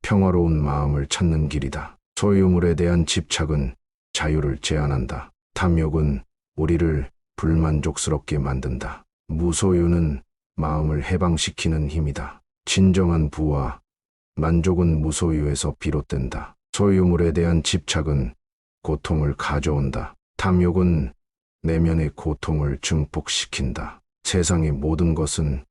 평화로운 마음을 찾는 길이다. 소유물에 대한 집착은 자유를 제한한다. 탐욕은 우리를 불만족스럽게 만든다. 무소유는 마음을 해방시키는 힘이다. 진정한 부와 만족은 무소유에서 비롯된다. 소유물에 대한 집착은 고통을 가져온다. 탐욕은 내면의 고통을 증폭시킨다. 세상의 모든 것은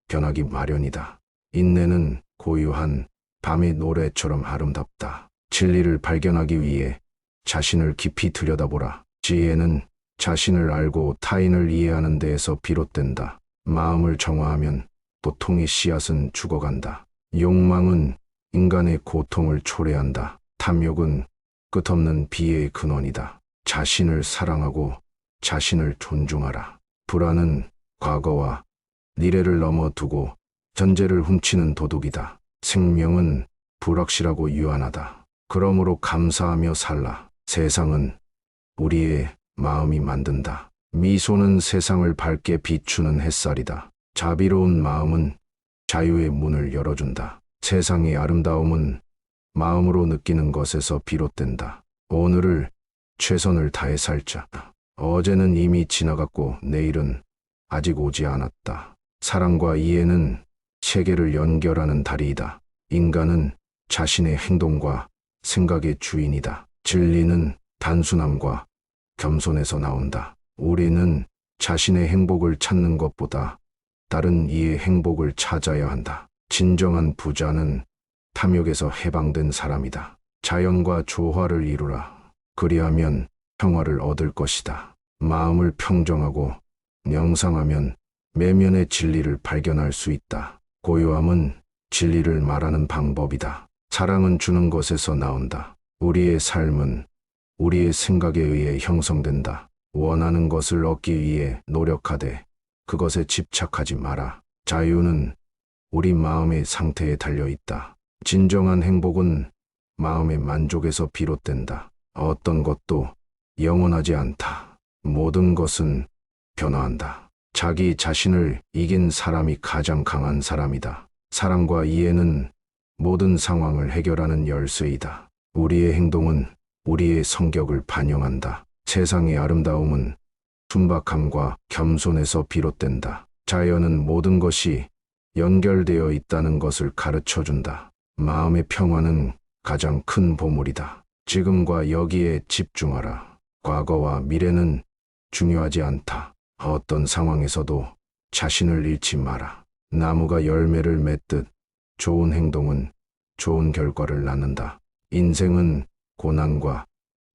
변하기 마련이다. 인내는 고요한 밤의 노래처럼 아름답다. 진리를 발견하기 위해 자신을 깊이 들여다보라. 지혜는 자신을 알고 타인을 이해하는 데에서 비롯된다. 마음을 정화하면 고통의 씨앗은 죽어간다. 욕망은 인간의 고통을 초래한다. 탐욕은 끝없는 비애의 근원이다. 자신을 사랑하고 자신을 존중하라. 불안은 과거와 미래를 넘어두고 전제를 훔치는 도둑이다. 생명은 불확실하고 유한하다. 그러므로 감사하며 살라. 세상은 우리의 마음이 만든다. 미소는 세상을 밝게 비추는 햇살이다. 자비로운 마음은 자유의 문을 열어준다. 세상의 아름다움은 마음으로 느끼는 것에서 비롯된다. 오늘을 최선을 다해 살자. 어제는 이미 지나갔고 내일은 아직 오지 않았다. 사랑과 이해는 세계를 연결하는 다리이다. 인간은 자신의 행동과 생각의 주인이다. 진리는 단순함과 겸손에서 나온다. 우리는 자신의 행복을 찾는 것보다 다른 이의 행복을 찾아야 한다. 진정한 부자는 탐욕에서 해방된 사람이다. 자연과 조화를 이루라. 그리하면 평화를 얻을 것이다. 마음을 평정하고 명상하면 내면의 진리를 발견할 수 있다. 고요함은 진리를 말하는 방법이다. 사랑은 주는 것에서 나온다. 우리의 삶은 우리의 생각에 의해 형성된다. 원하는 것을 얻기 위해 노력하되 그것에 집착하지 마라. 자유는 우리 마음의 상태에 달려 있다. 진정한 행복은 마음의 만족에서 비롯된다. 어떤 것도 영원하지 않다. 모든 것은 변화한다. 자기 자신을 이긴 사람이 가장 강한 사람이다. 사랑과 이해는 모든 상황을 해결하는 열쇠이다. 우리의 행동은 우리의 성격을 반영한다. 세상의 아름다움은 순박함과 겸손에서 비롯된다. 자연은 모든 것이 연결되어 있다는 것을 가르쳐준다. 마음의 평화는 가장 큰 보물이다. 지금과 여기에 집중하라. 과거와 미래는 중요하지 않다. 어떤 상황에서도 자신을 잃지 마라. 나무가 열매를 맺듯 좋은 행동은 좋은 결과를 낳는다. 인생은 고난과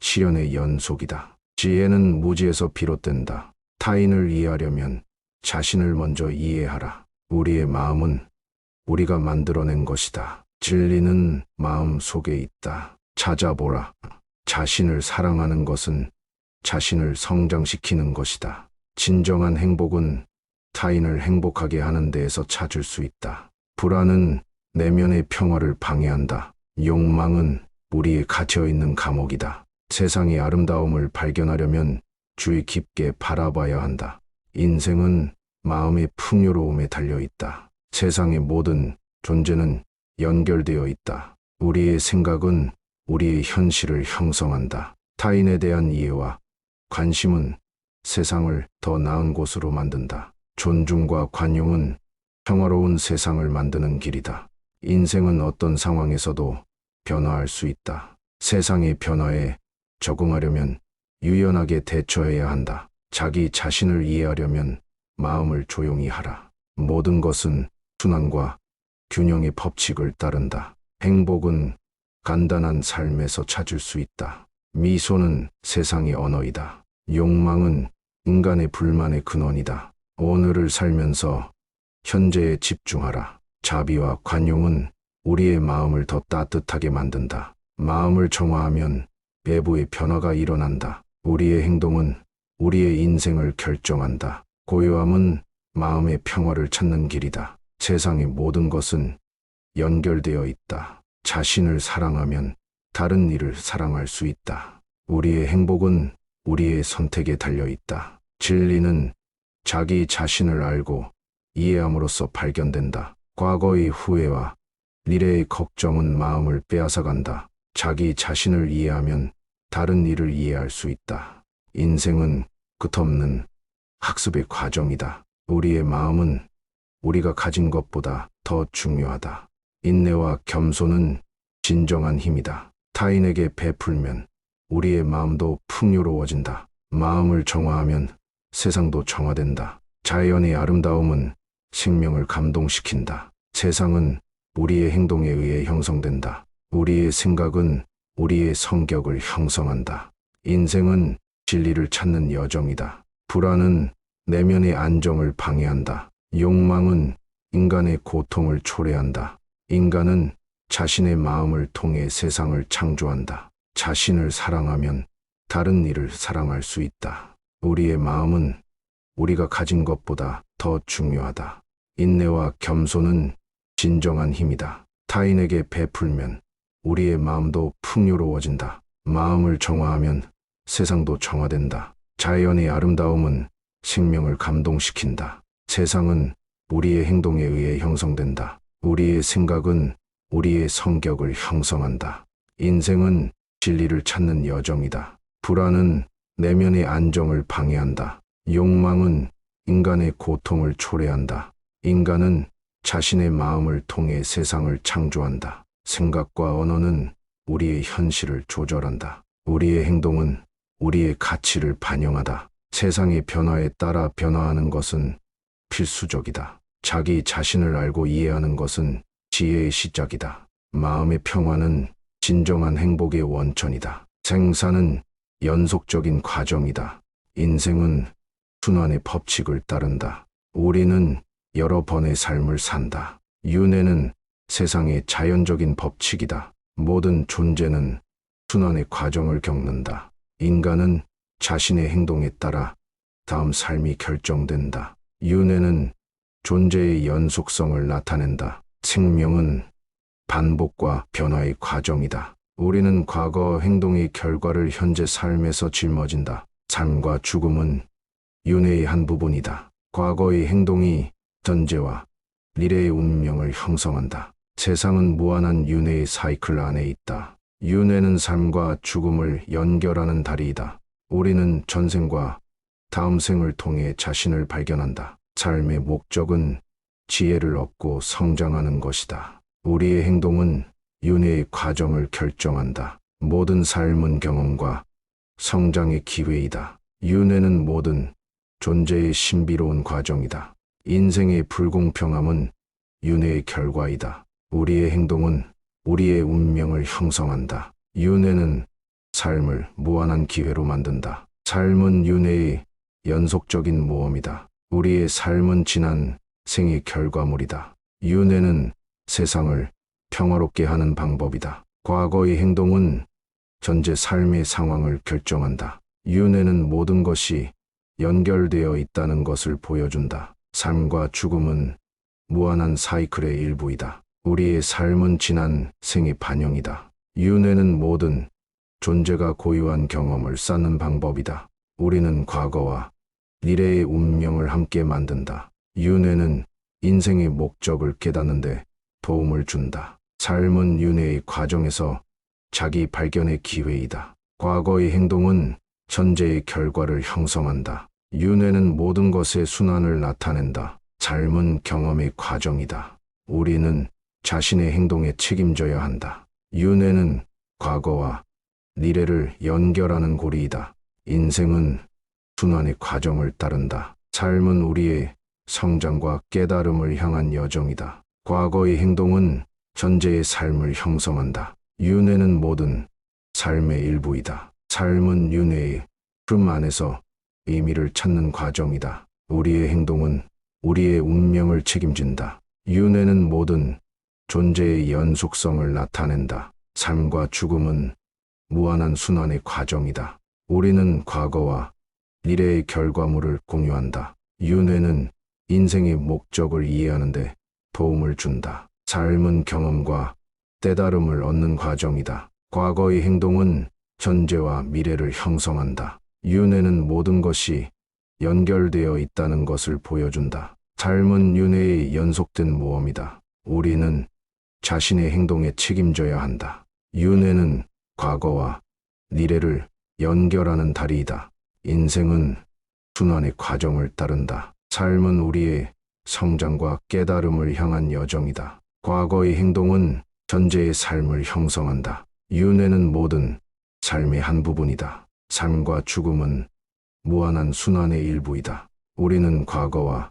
시련의 연속이다. 지혜는 무지에서 비롯된다. 타인을 이해하려면 자신을 먼저 이해하라. 우리의 마음은 우리가 만들어낸 것이다. 진리는 마음 속에 있다. 찾아보라. 자신을 사랑하는 것은 자신을 성장시키는 것이다. 진정한 행복은 타인을 행복하게 하는 데에서 찾을 수 있다. 불안은 내면의 평화를 방해한다. 욕망은 우리의 갇혀있는 감옥이다. 세상의 아름다움을 발견하려면 주의 깊게 바라봐야 한다. 인생은 마음의 풍요로움에 달려있다. 세상의 모든 존재는 연결되어 있다. 우리의 생각은 우리의 현실을 형성한다. 타인에 대한 이해와 관심은 세상을 더 나은 곳으로 만든다. 존중과 관용은 평화로운 세상을 만드는 길이다. 인생은 어떤 상황에서도 변화할 수 있다. 세상의 변화에 적응하려면 유연하게 대처해야 한다. 자기 자신을 이해하려면 마음을 조용히 하라. 모든 것은 순환과 균형의 법칙을 따른다. 행복은 간단한 삶에서 찾을 수 있다. 미소는 세상의 언어이다. 욕망은 인간의 불만의 근원이다. 오늘을 살면서 현재에 집중하라. 자비와 관용은 우리의 마음을 더 따뜻하게 만든다. 마음을 정화하면 외부의 변화가 일어난다. 우리의 행동은 우리의 인생을 결정한다. 고요함은 마음의 평화를 찾는 길이다. 세상의 모든 것은 연결되어 있다. 자신을 사랑하면 다른 이를 사랑할 수 있다. 우리의 행복은 우리의 선택에 달려 있다. 진리는 자기 자신을 알고 이해함으로써 발견된다. 과거의 후회와 미래의 걱정은 마음을 빼앗아간다. 자기 자신을 이해하면 다른 이를 이해할 수 있다. 인생은 끝없는 학습의 과정이다. 우리의 마음은 우리가 가진 것보다 더 중요하다. 인내와 겸손은 진정한 힘이다. 타인에게 베풀면 우리의 마음도 풍요로워진다. 마음을 정화하면 세상도 정화된다. 자연의 아름다움은 생명을 감동시킨다. 세상은 우리의 행동에 의해 형성된다. 우리의 생각은 우리의 성격을 형성한다. 인생은 진리를 찾는 여정이다. 불안은 내면의 안정을 방해한다. 욕망은 인간의 고통을 초래한다. 인간은 자신의 마음을 통해 세상을 창조한다. 자신을 사랑하면 다른 이를 사랑할 수 있다. 우리의 마음은 우리가 가진 것보다 더 중요하다. 인내와 겸손은 진정한 힘이다. 타인에게 베풀면 우리의 마음도 풍요로워진다. 마음을 정화하면 세상도 정화된다. 자연의 아름다움은 생명을 감동시킨다. 세상은 우리의 행동에 의해 형성된다. 우리의 생각은 우리의 성격을 형성한다. 인생은 진리를 찾는 여정이다. 불안은 내면의 안정을 방해한다. 욕망은 인간의 고통을 초래한다. 인간은 자신의 마음을 통해 세상을 창조한다. 생각과 언어는 우리의 현실을 조절한다. 우리의 행동은 우리의 가치를 반영하다. 세상의 변화에 따라 변화하는 것은 필수적이다. 자기 자신을 알고 이해하는 것은 지혜의 시작이다. 마음의 평화는 진정한 행복의 원천이다. 생사는 연속적인 과정이다. 인생은 순환의 법칙을 따른다. 우리는 여러 번의 삶을 산다. 윤회는 세상의 자연적인 법칙이다. 모든 존재는 순환의 과정을 겪는다. 인간은 자신의 행동에 따라 다음 삶이 결정된다. 윤회는 존재의 연속성을 나타낸다. 생명은 반복과 변화의 과정이다. 우리는 과거 행동의 결과를 현재 삶에서 짊어진다. 삶과 죽음은 윤회의 한 부분이다. 과거의 행동이 현재와 미래의 운명을 형성한다. 세상은 무한한 윤회의 사이클 안에 있다. 윤회는 삶과 죽음을 연결하는 다리이다. 우리는 전생과 다음 생을 통해 자신을 발견한다. 삶의 목적은 지혜를 얻고 성장하는 것이다. 우리의 행동은 윤회의 과정을 결정한다. 모든 삶은 경험과 성장의 기회이다. 윤회는 모든 존재의 신비로운 과정이다. 인생의 불공평함은 윤회의 결과이다. 우리의 행동은 우리의 운명을 형성한다. 윤회는 삶을 무한한 기회로 만든다. 삶은 윤회의 연속적인 모험이다. 우리의 삶은 지난 생의 결과물이다. 윤회는 세상을 평화롭게 하는 방법이다. 과거의 행동은 현재 삶의 상황을 결정한다. 윤회는 모든 것이 연결되어 있다는 것을 보여준다. 삶과 죽음은 무한한 사이클의 일부이다. 우리의 삶은 지난 생의 반영이다. 윤회는 모든 존재가 고유한 경험을 쌓는 방법이다. 우리는 과거와 미래의 운명을 함께 만든다. 윤회는 인생의 목적을 깨닫는데 도움을 준다. 삶은 윤회의 과정에서 자기 발견의 기회이다. 과거의 행동은 현재의 결과를 형성한다. 윤회는 모든 것의 순환을 나타낸다. 삶은 경험의 과정이다. 우리는 자신의 행동에 책임져야 한다. 윤회는 과거와 미래를 연결하는 고리이다. 인생은 순환의 과정을 따른다. 삶은 우리의 성장과 깨달음을 향한 여정이다. 과거의 행동은 현재의 삶을 형성한다. 윤회는 모든 삶의 일부이다. 삶은 윤회의 흐름 안에서 의미를 찾는 과정이다. 우리의 행동은 우리의 운명을 책임진다. 윤회는 모든 존재의 연속성을 나타낸다. 삶과 죽음은 무한한 순환의 과정이다. 우리는 과거와 미래의 결과물을 공유한다. 윤회는 인생의 목적을 이해하는데 도움을 준다. 삶은 경험과 깨달음을 얻는 과정이다. 과거의 행동은 현재와 미래를 형성한다. 윤회는 모든 것이 연결되어 있다는 것을 보여준다. 삶은 윤회의 연속된 모험이다. 우리는 자신의 행동에 책임져야 한다. 윤회는 과거와 미래를 연결하는 다리이다. 인생은 순환의 과정을 따른다. 삶은 우리의 성장과 깨달음을 향한 여정이다. 과거의 행동은 현재의 삶을 형성한다. 윤회는 모든 삶의 한 부분이다. 삶과 죽음은 무한한 순환의 일부이다. 우리는 과거와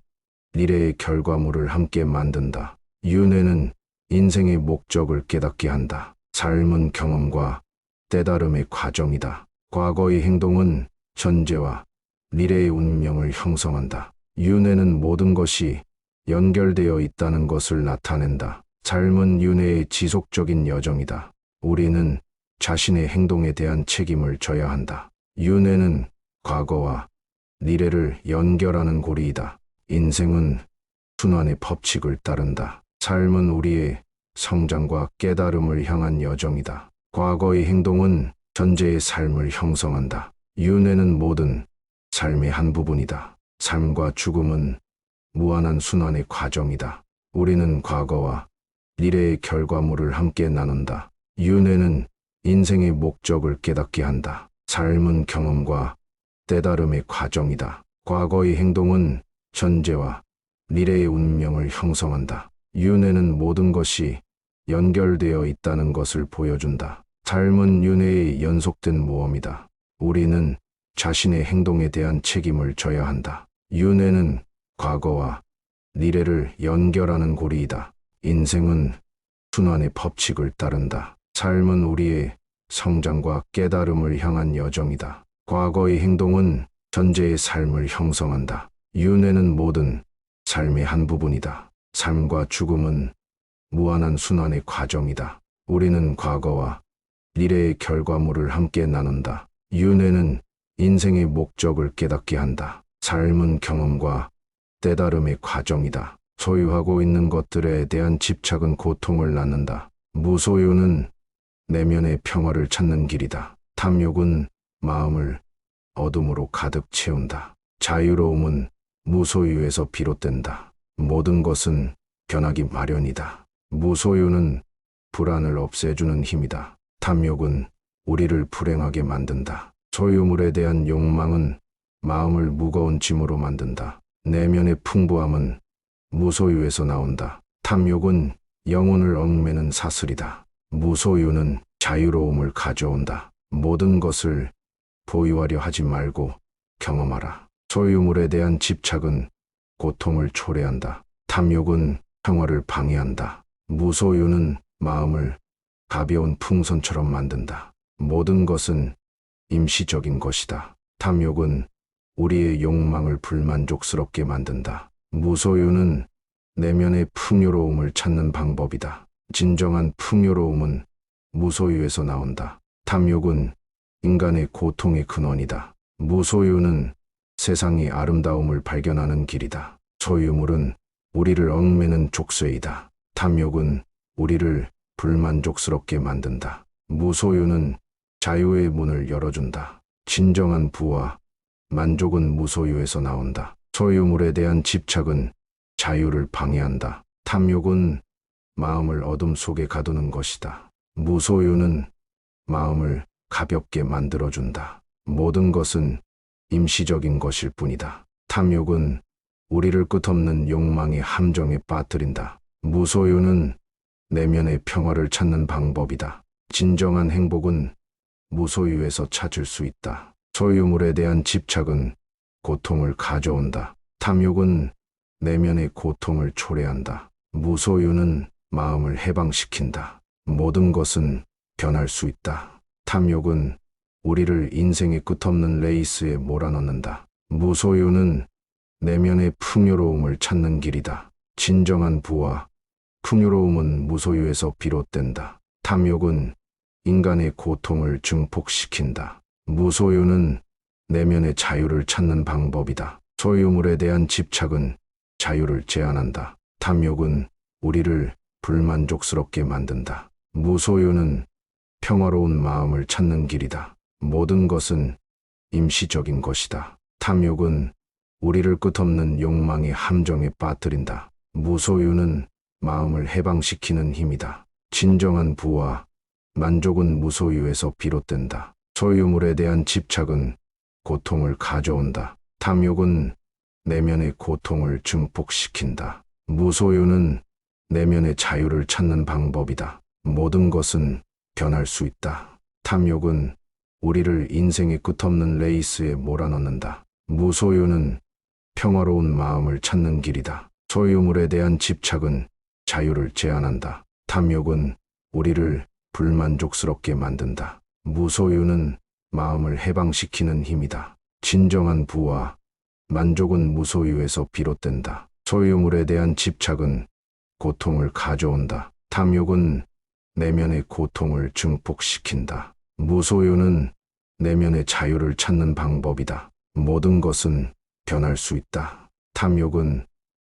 미래의 결과물을 함께 만든다. 윤회는 인생의 목적을 깨닫게 한다. 삶은 경험과 깨달음의 과정이다. 과거의 행동은 현재와 미래의 운명을 형성한다. 윤회는 모든 것이 연결되어 있다는 것을 나타낸다. 삶은 윤회의 지속적인 여정이다. 우리는 자신의 행동에 대한 책임을 져야 한다. 윤회는 과거와 미래를 연결하는 고리이다. 인생은 순환의 법칙을 따른다. 삶은 우리의 성장과 깨달음을 향한 여정이다. 과거의 행동은 현재의 삶을 형성한다. 윤회는 모든 삶의 한 부분이다. 삶과 죽음은 무한한 순환의 과정이다. 우리는 과거와 미래의 결과물을 함께 나눈다. 윤회는 인생의 목적을 깨닫게 한다. 삶은 경험과 깨달음의 과정이다. 과거의 행동은 현재와 미래의 운명을 형성한다. 윤회는 모든 것이 연결되어 있다는 것을 보여준다. 삶은 윤회의 연속된 모험이다. 우리는 자신의 행동에 대한 책임을 져야 한다. 윤회는 과거와 미래를 연결하는 고리이다. 인생은 순환의 법칙을 따른다. 삶은 우리의 성장과 깨달음을 향한 여정이다. 과거의 행동은 현재의 삶을 형성한다. 윤회는 모든 삶의 한 부분이다. 삶과 죽음은 무한한 순환의 과정이다. 우리는 과거와 미래의 결과물을 함께 나눈다. 윤회는 인생의 목적을 깨닫게 한다. 삶은 경험과 깨달음의 과정이다. 소유하고 있는 것들에 대한 집착은 고통을 낳는다. 무소유는 내면의 평화를 찾는 길이다. 탐욕은 마음을 어둠으로 가득 채운다. 자유로움은 무소유에서 비롯된다. 모든 것은 변하기 마련이다. 무소유는 불안을 없애주는 힘이다. 탐욕은 우리를 불행하게 만든다. 소유물에 대한 욕망은 마음을 무거운 짐으로 만든다. 내면의 풍부함은 무소유에서 나온다. 탐욕은 영혼을 얽매는 사슬이다. 무소유는 자유로움을 가져온다. 모든 것을 보유하려 하지 말고 경험하라. 소유물에 대한 집착은 고통을 초래한다. 탐욕은 평화를 방해한다. 무소유는 마음을 가벼운 풍선처럼 만든다. 모든 것은 임시적인 것이다. 탐욕은 우리의 욕망을 불만족스럽게 만든다. 무소유는 내면의 풍요로움을 찾는 방법이다. 진정한 풍요로움은 무소유에서 나온다. 탐욕은 인간의 고통의 근원이다. 무소유는 세상의 아름다움을 발견하는 길이다. 소유물은 우리를 얽매는 족쇄이다. 탐욕은 우리를 불만족스럽게 만든다. 무소유는 자유의 문을 열어준다. 진정한 부와 만족은 무소유에서 나온다. 소유물에 대한 집착은 자유를 방해한다. 탐욕은 마음을 어둠 속에 가두는 것이다. 무소유는 마음을 가볍게 만들어준다. 모든 것은 임시적인 것일 뿐이다. 탐욕은 우리를 끝없는 욕망의 함정에 빠뜨린다. 무소유는 내면의 평화를 찾는 방법이다. 진정한 행복은 무소유에서 찾을 수 있다. 소유물에 대한 집착은 고통을 가져온다. 탐욕은 내면의 고통을 초래한다. 무소유는 마음을 해방시킨다. 모든 것은 변할 수 있다. 탐욕은 우리를 인생의 끝없는 레이스에 몰아넣는다. 무소유는 내면의 풍요로움을 찾는 길이다. 진정한 부와 풍요로움은 무소유에서 비롯된다. 탐욕은 인간의 고통을 증폭시킨다. 무소유는 내면의 자유를 찾는 방법이다. 소유물에 대한 집착은 자유를 제한한다. 탐욕은 우리를 불만족스럽게 만든다. 무소유는 평화로운 마음을 찾는 길이다. 모든 것은 임시적인 것이다. 탐욕은 우리를 끝없는 욕망의 함정에 빠뜨린다. 무소유는 마음을 해방시키는 힘이다. 진정한 부와 만족은 무소유에서 비롯된다. 소유물에 대한 집착은 고통을 가져온다. 탐욕은 내면의 고통을 증폭시킨다. 무소유는 내면의 자유를 찾는 방법이다. 모든 것은 변할 수 있다. 탐욕은 우리를 인생의 끝없는 레이스에 몰아넣는다. 무소유는 평화로운 마음을 찾는 길이다. 소유물에 대한 집착은 자유를 제한한다. 탐욕은 우리를 불만족스럽게 만든다. 무소유는 마음을 해방시키는 힘이다. 진정한 부와 만족은 무소유에서 비롯된다. 소유물에 대한 집착은 고통을 가져온다. 탐욕은 내면의 고통을 증폭시킨다. 무소유는 내면의 자유를 찾는 방법이다. 모든 것은 변할 수 있다. 탐욕은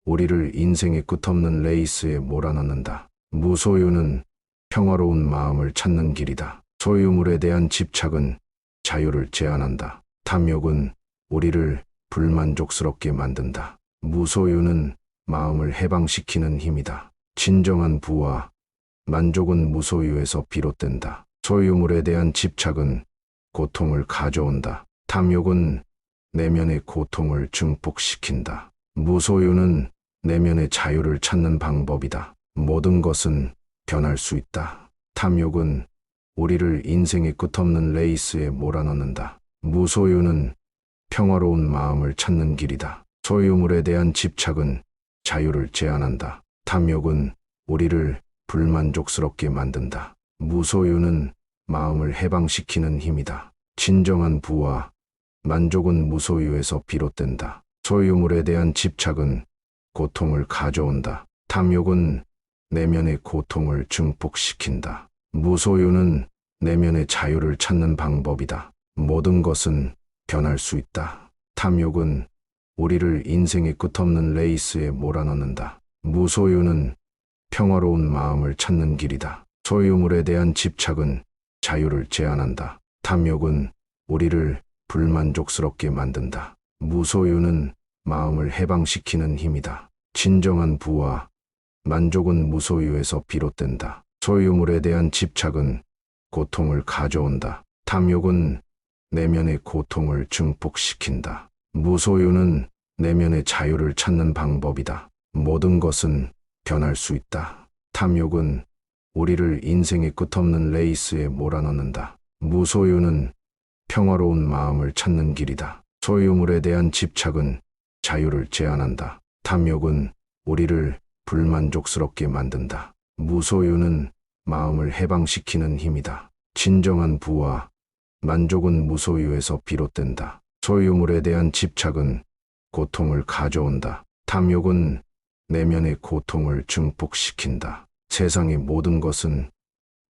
우리를 인생의 끝없는 레이스에 몰아넣는다. 무소유는 평화로운 마음을 찾는 길이다. 소유물에 대한 집착은 자유를 제한한다. 탐욕은 우리를 불만족스럽게 만든다. 무소유는 마음을 해방시키는 힘이다. 진정한 부와 만족은 무소유에서 비롯된다. 소유물에 대한 집착은 고통을 가져온다. 탐욕은 내면의 고통을 증폭시킨다. 무소유는 내면의 자유를 찾는 방법이다. 모든 것은 변할 수 있다. 탐욕은 우리를 인생의 끝없는 레이스에 몰아넣는다. 무소유는 평화로운 마음을 찾는 길이다. 소유물에 대한 집착은 자유를 제한한다. 탐욕은 우리를 불만족스럽게 만든다. 무소유는 마음을 해방시키는 힘이다. 진정한 부와 만족은 무소유에서 비롯된다. 소유물에 대한 집착은 고통을 가져온다. 탐욕은 내면의 고통을 증폭시킨다. 무소유는 내면의 자유를 찾는 방법이다. 모든 것은 변할 수 있다. 탐욕은 우리를 인생의 끝없는 레이스에 몰아넣는다. 무소유는 평화로운 마음을 찾는 길이다. 소유물에 대한 집착은 자유를 제한한다. 탐욕은 우리를 불만족스럽게 만든다. 무소유는 마음을 해방시키는 힘이다. 진정한 부와 만족은 무소유에서 비롯된다. 소유물에 대한 집착은 고통을 가져온다. 탐욕은 내면의 고통을 증폭시킨다. 무소유는 내면의 자유를 찾는 방법이다. 모든 것은 변할 수 있다. 탐욕은 우리를 인생의 끝없는 레이스에 몰아넣는다. 무소유는 평화로운 마음을 찾는 길이다. 소유물에 대한 집착은 자유를 제한한다. 탐욕은 우리를 불만족스럽게 만든다. 무소유는 마음을 해방시키는 힘이다. 진정한 부와 만족은 무소유에서 비롯된다. 소유물에 대한 집착은 고통을 가져온다. 탐욕은 내면의 고통을 증폭시킨다. 세상의 모든 것은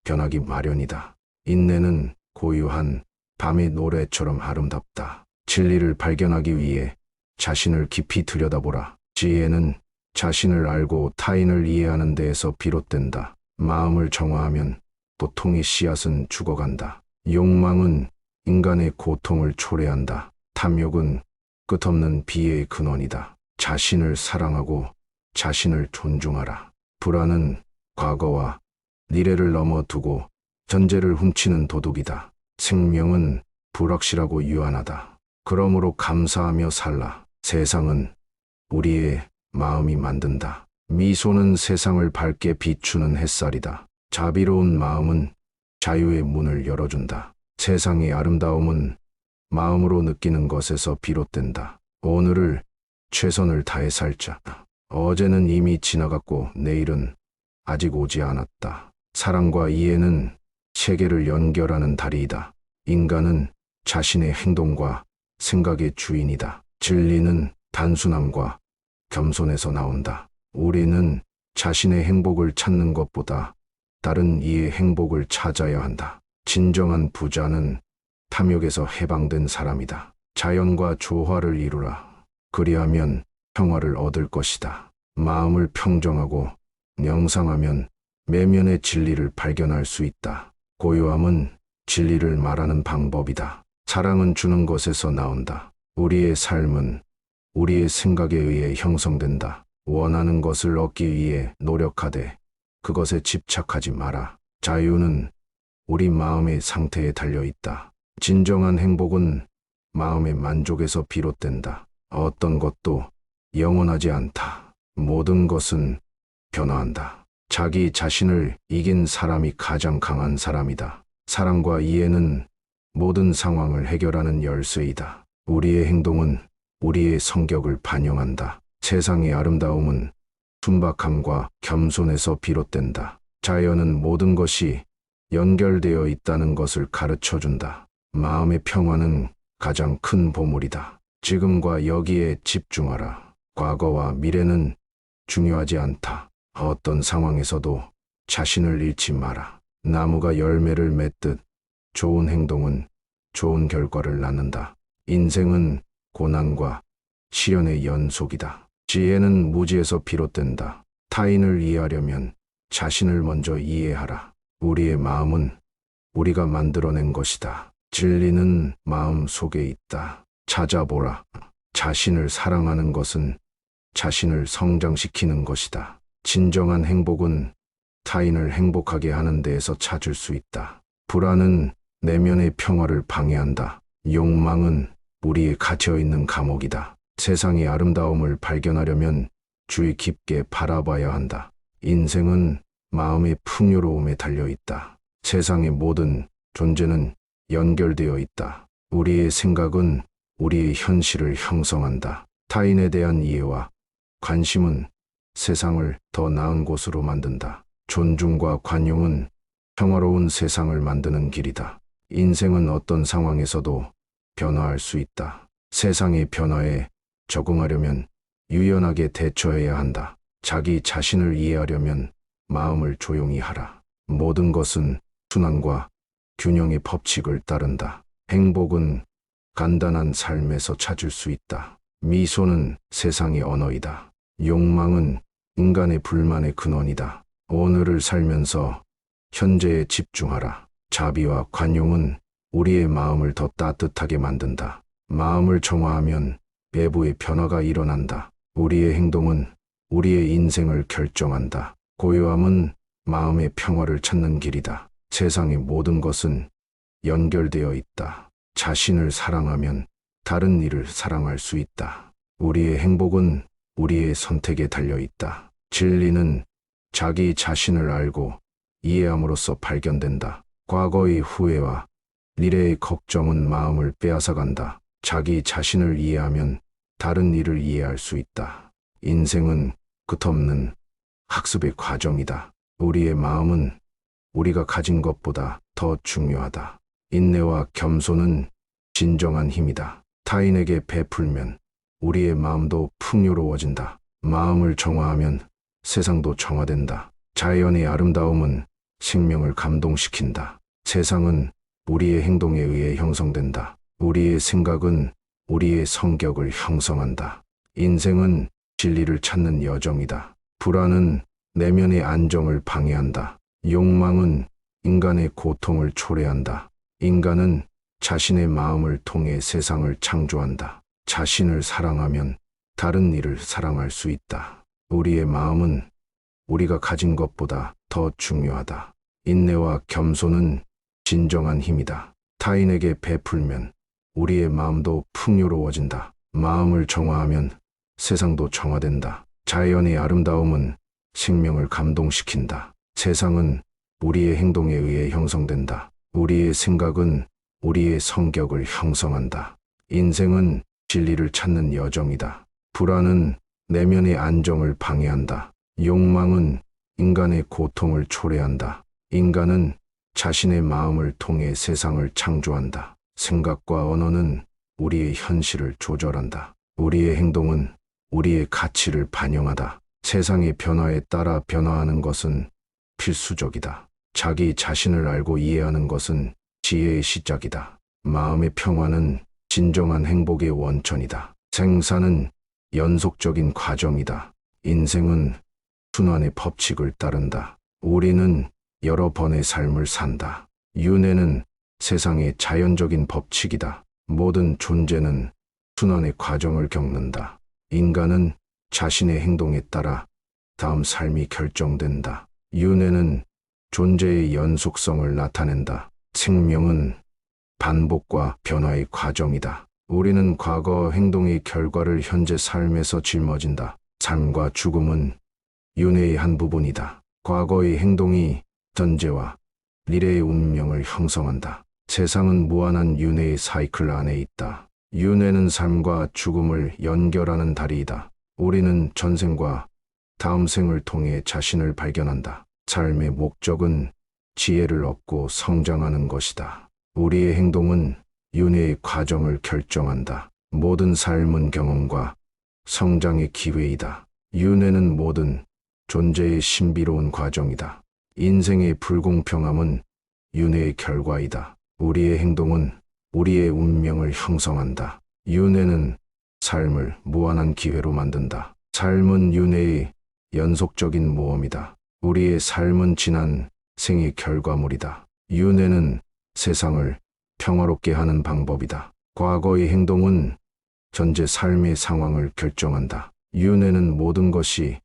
변하기 마련이다. 인내는 고요한 밤의 노래처럼 아름답다. 진리를 발견하기 위해 자신을 깊이 들여다보라. 지혜는 자신을 알고 타인을 이해하는 데에서 비롯된다. 마음을 정화하면 고통의 씨앗은 죽어간다. 욕망은 인간의 고통을 초래한다. 탐욕은 끝없는 비애의 근원이다. 자신을 사랑하고 자신을 존중하라. 불안은 과거와 미래를 넘어두고 전제를 훔치는 도둑이다. 생명은 불확실하고 유한하다. 그러므로 감사하며 살라. 세상은 우리의 마음이 만든다. 미소는 세상을 밝게 비추는 햇살이다. 자비로운 마음은 자유의 문을 열어준다. 세상의 아름다움은 마음으로 느끼는 것에서 비롯된다. 오늘을 최선을 다해 살자. 어제는 이미 지나갔고 내일은 아직 오지 않았다. 사랑과 이해는 세계를 연결하는 다리이다. 인간은 자신의 행동과 생각의 주인이다. 진리는 단순함과 겸손에서 나온다. 우리는 자신의 행복을 찾는 것보다 다른 이의 행복을 찾아야 한다. 진정한 부자는 탐욕에서 해방된 사람이다. 자연과 조화를 이루라. 그리하면 평화를 얻을 것이다. 마음을 평정하고 명상하면 내면의 진리를 발견할 수 있다. 고요함은 진리를 말하는 방법이다. 사랑은 주는 것에서 나온다. 우리의 삶은 우리의 생각에 의해 형성된다. 원하는 것을 얻기 위해 노력하되 그것에 집착하지 마라. 자유는 우리 마음의 상태에 달려 있다. 진정한 행복은 마음의 만족에서 비롯된다. 어떤 것도 영원하지 않다. 모든 것은 변화한다. 자기 자신을 이긴 사람이 가장 강한 사람이다. 사랑과 이해는 모든 상황을 해결하는 열쇠이다. 우리의 행동은 우리의 성격을 반영한다. 세상의 아름다움은 순박함과 겸손에서 비롯된다. 자연은 모든 것이 연결되어 있다는 것을 가르쳐 준다. 마음의 평화는 가장 큰 보물이다. 지금과 여기에 집중하라. 과거와 미래는 중요하지 않다. 어떤 상황에서도 자신을 잃지 마라. 나무가 열매를 맺듯 좋은 행동은 좋은 결과를 낳는다. 인생은 고난과 시련의 연속이다. 지혜는 무지에서 비롯된다. 타인을 이해하려면 자신을 먼저 이해하라. 우리의 마음은 우리가 만들어낸 것이다. 진리는 마음 속에 있다. 찾아보라. 자신을 사랑하는 것은 자신을 성장시키는 것이다. 진정한 행복은 타인을 행복하게 하는 데에서 찾을 수 있다. 불안은 내면의 평화를 방해한다. 욕망은 우리의 갇혀있는 감옥이다. 세상의 아름다움을 발견하려면 주의 깊게 바라봐야 한다. 인생은 마음의 풍요로움에 달려있다. 세상의 모든 존재는 연결되어 있다. 우리의 생각은 우리의 현실을 형성한다. 타인에 대한 이해와 관심은 세상을 더 나은 곳으로 만든다. 존중과 관용은 평화로운 세상을 만드는 길이다. 인생은 어떤 상황에서도 변화할 수 있다. 세상의 변화에 적응하려면 유연하게 대처해야 한다. 자기 자신을 이해하려면 마음을 조용히 하라. 모든 것은 순환과 균형의 법칙을 따른다. 행복은 간단한 삶에서 찾을 수 있다. 미소는 세상의 언어이다. 욕망은 인간의 불만의 근원이다. 오늘을 살면서 현재에 집중하라. 자비와 관용은 우리의 마음을 더 따뜻하게 만든다. 마음을 정화하면 외부의 변화가 일어난다. 우리의 행동은 우리의 인생을 결정한다. 고요함은 마음의 평화를 찾는 길이다. 세상의 모든 것은 연결되어 있다. 자신을 사랑하면 다른 이를 사랑할 수 있다. 우리의 행복은 우리의 선택에 달려 있다. 진리는 자기 자신을 알고 이해함으로써 발견된다. 과거의 후회와 미래의 걱정은 마음을 빼앗아간다. 자기 자신을 이해하면 다른 이를 이해할 수 있다. 인생은 끝없는 학습의 과정이다. 우리의 마음은 우리가 가진 것보다 더 중요하다. 인내와 겸손은 진정한 힘이다. 타인에게 베풀면 우리의 마음도 풍요로워진다. 마음을 정화하면 세상도 정화된다. 자연의 아름다움은 생명을 감동시킨다. 세상은 우리의 행동에 의해 형성된다. 우리의 생각은 우리의 성격을 형성한다. 인생은 진리를 찾는 여정이다. 불안은 내면의 안정을 방해한다. 욕망은 인간의 고통을 초래한다. 인간은 자신의 마음을 통해 세상을 창조한다. 자신을 사랑하면 다른 이를 사랑할 수 있다. 우리의 마음은 우리가 가진 것보다 더 중요하다. 인내와 겸손은 진정한 힘이다. 타인에게 베풀면 우리의 마음도 풍요로워진다. 마음을 정화하면 세상도 정화된다. 자연의 아름다움은 생명을 감동시킨다. 세상은 우리의 행동에 의해 형성된다. 우리의 생각은 우리의 성격을 형성한다. 인생은 진리를 찾는 여정이다. 불안은 내면의 안정을 방해한다. 욕망은 인간의 고통을 초래한다. 인간은 자신의 마음을 통해 세상을 창조한다. 생각과 언어는 우리의 현실을 조절한다. 우리의 행동은 우리의 가치를 반영하다. 세상의 변화에 따라 변화하는 것은 필수적이다. 자기 자신을 알고 이해하는 것은 지혜의 시작이다. 마음의 평화는 진정한 행복의 원천이다. 생사는 연속적인 과정이다. 인생은 순환의 법칙을 따른다. 우리는 여러 번의 삶을 산다. 윤회는 세상의 자연적인 법칙이다. 모든 존재는 순환의 과정을 겪는다. 인간은 자신의 행동에 따라 다음 삶이 결정된다. 윤회는 존재의 연속성을 나타낸다. 생명은 반복과 변화의 과정이다. 우리는 과거 행동의 결과를 현재 삶에서 짊어진다. 삶과 죽음은 윤회의 한 부분이다. 과거의 행동이 현재와 미래의 운명을 형성한다. 세상은 무한한 윤회의 사이클 안에 있다. 윤회는 삶과 죽음을 연결하는 다리이다. 우리는 전생과 다음 생을 통해 자신을 발견한다. 삶의 목적은 지혜를 얻고 성장하는 것이다. 우리의 행동은 윤회의 과정을 결정한다. 모든 삶은 경험과 성장의 기회이다. 윤회는 모든 존재의 신비로운 과정이다. 인생의 불공평함은 윤회의 결과이다. 우리의 행동은 우리의 운명을 형성한다. 윤회는 삶을 무한한 기회로 만든다. 삶은 윤회의 연속적인 모험이다. 우리의 삶은 지난 생의 결과물이다. 윤회는 세상을 평화롭게 하는 방법이다. 과거의 행동은 현재 삶의 상황을 결정한다. 윤회는 모든 것이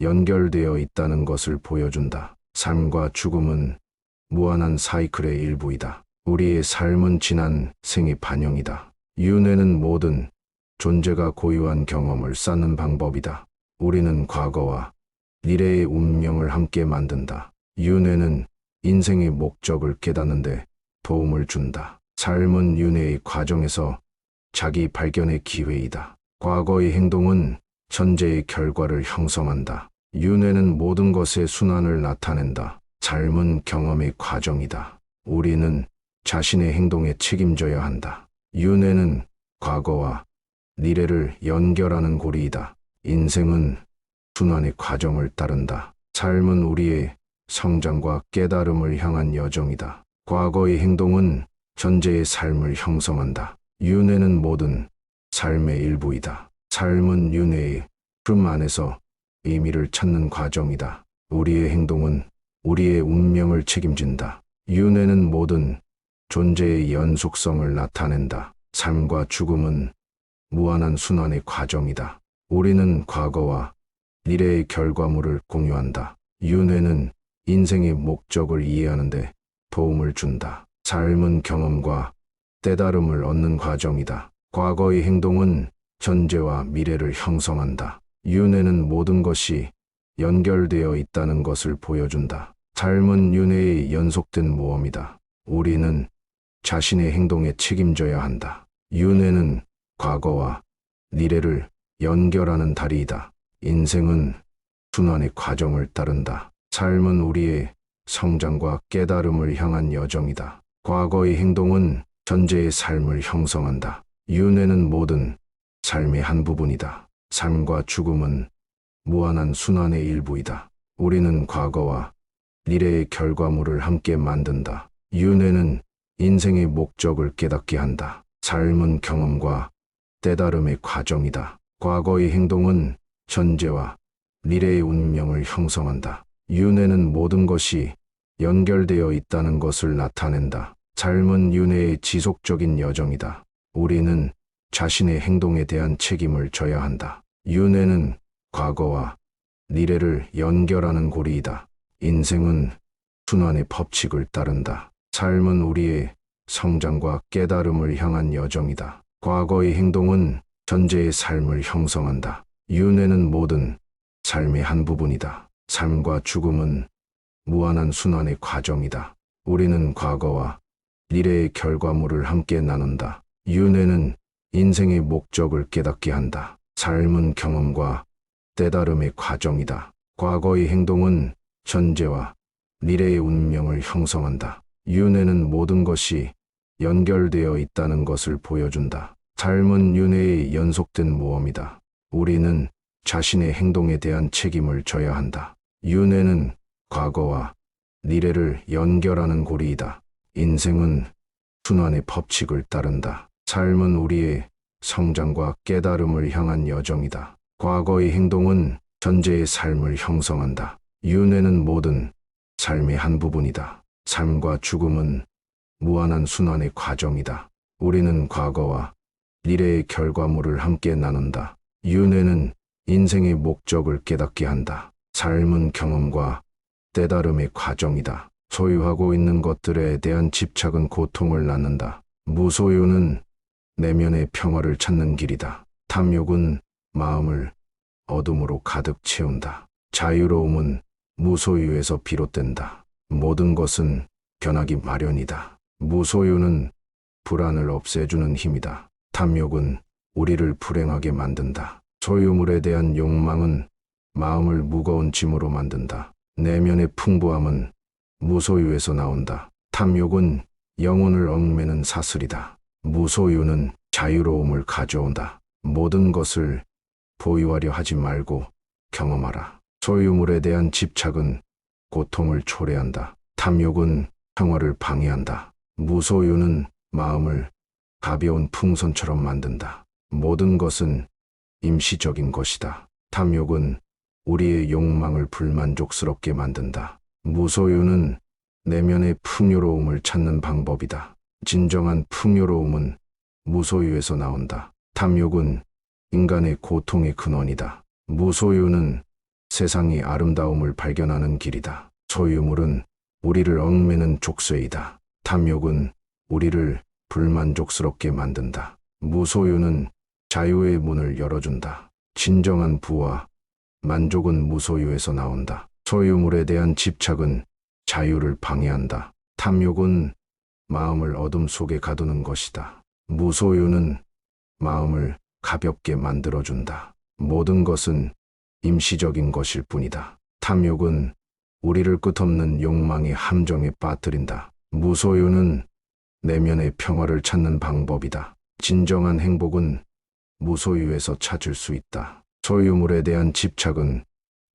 연결되어 있다는 것을 보여준다. 삶과 죽음은 무한한 사이클의 일부이다. 우리의 삶은 지난 생의 반영이다. 윤회는 모든 존재가 고유한 경험을 쌓는 방법이다. 우리는 과거와 미래의 운명을 함께 만든다. 윤회는 인생의 목적을 깨닫는 데 도움을 준다. 삶은 윤회의 과정에서 자기 발견의 기회이다. 과거의 행동은 현재의 결과를 형성한다. 윤회는 모든 것의 순환을 나타낸다. 삶은 경험의 과정이다. 우리는 자신의 행동에 책임져야 한다. 윤회는 과거와 미래를 연결하는 고리이다. 인생은 순환의 과정을 따른다. 삶은 우리의 성장과 깨달음을 향한 여정이다. 과거의 행동은 현재의 삶을 형성한다. 윤회는 모든 삶의 일부이다. 삶은 윤회의 흐름 안에서 의미를 찾는 과정이다. 우리의 행동은 우리의 운명을 책임진다. 윤회는 모든 존재의 연속성을 나타낸다. 삶과 죽음은 무한한 순환의 과정이다. 우리는 과거와 미래의 결과물을 공유한다. 윤회는 인생의 목적을 이해하는 데 도움을 준다. 삶은 경험과 깨달음을 얻는 과정이다. 과거의 행동은 현재와 미래를 형성한다. 윤회는 모든 것이 연결되어 있다는 것을 보여준다. 삶은 윤회의 연속된 모험이다. 우리는 자신의 행동에 책임져야 한다. 윤회는 과거와 미래를 연결하는 다리이다. 인생은 순환의 과정을 따른다. 삶은 우리의 성장과 깨달음을 향한 여정이다. 과거의 행동은 현재의 삶을 형성한다. 윤회는 모든 삶의 한 부분이다. 삶과 죽음은 무한한 순환의 일부이다. 우리는 과거와 미래의 결과물을 함께 만든다. 윤회는 인생의 목적을 깨닫게 한다. 삶은 경험과 깨달음의 과정이다. 과거의 행동은 현재와 미래의 운명을 형성한다. 윤회는 모든 것이 연결되어 있다는 것을 나타낸다. 삶은 윤회의 지속적인 여정이다. 우리는 자신의 행동에 대한 책임을 져야 한다. 윤회는 과거와 미래를 연결하는 고리이다. 인생은 순환의 법칙을 따른다. 삶은 우리의 성장과 깨달음을 향한 여정이다. 과거의 행동은 현재의 삶을 형성한다. 윤회는 모든 삶의 한 부분이다. 삶과 죽음은 무한한 순환의 과정이다. 우리는 과거와 미래의 결과물을 함께 나눈다. 윤회는 인생의 목적을 깨닫게 한다. 삶은 경험과 깨달음의 과정이다. 과거의 행동은 현재와 미래의 운명을 형성한다. 윤회는 모든 것이 연결되어 있다는 것을 보여준다. 삶은 윤회의 연속된 모험이다. 우리는 자신의 행동에 대한 책임을 져야 한다. 윤회는 과거와 미래를 연결하는 고리이다. 인생은 순환의 법칙을 따른다. 삶은 우리의 성장과 깨달음을 향한 여정이다. 과거의 행동은 전제의 삶을 형성한다. 윤회는 모든 삶의 한 부분이다. 삶과 죽음은 무한한 순환의 과정이다. 우리는 과거와 미래의 결과물을 함께 나눈다. 윤회는 인생의 목적을 깨닫게 한다. 삶은 경험과 깨달음의 과정이다. 소유하고 있는 것들에 대한 집착은 고통을 낳는다. 무소유는 내면의 평화를 찾는 길이다. 탐욕은 마음을 어둠으로 가득 채운다. 자유로움은 무소유에서 비롯된다. 모든 것은 변하기 마련이다. 무소유는 불안을 없애주는 힘이다. 탐욕은 우리를 불행하게 만든다. 소유물에 대한 욕망은 마음을 무거운 짐으로 만든다. 내면의 풍부함은 무소유에서 나온다. 탐욕은 영혼을 얽매는 사슬이다. 무소유는 자유로움을 가져온다. 모든 것을 보유하려 하지 말고 경험하라. 소유물에 대한 집착은 고통을 초래한다. 탐욕은 평화를 방해한다. 무소유는 마음을 가벼운 풍선처럼 만든다. 모든 것은 임시적인 것이다. 탐욕은 우리의 욕망을 불만족스럽게 만든다. 무소유는 내면의 풍요로움을 찾는 방법이다. 진정한 풍요로움은 무소유에서 나온다. 탐욕은 인간의 고통의 근원이다. 무소유는 세상의 아름다움을 발견하는 길이다. 소유물은 우리를 얽매는 족쇄이다. 탐욕은 우리를 불만족스럽게 만든다. 무소유는 자유의 문을 열어준다. 진정한 부와 만족은 무소유에서 나온다. 소유물에 대한 집착은 자유를 방해한다. 탐욕은 마음을 어둠 속에 가두는 것이다. 무소유는 마음을 가볍게 만들어준다. 모든 것은 임시적인 것일 뿐이다. 탐욕은 우리를 끝없는 욕망의 함정에 빠뜨린다. 무소유는 내면의 평화를 찾는 방법이다. 진정한 행복은 무소유에서 찾을 수 있다. 소유물에 대한 집착은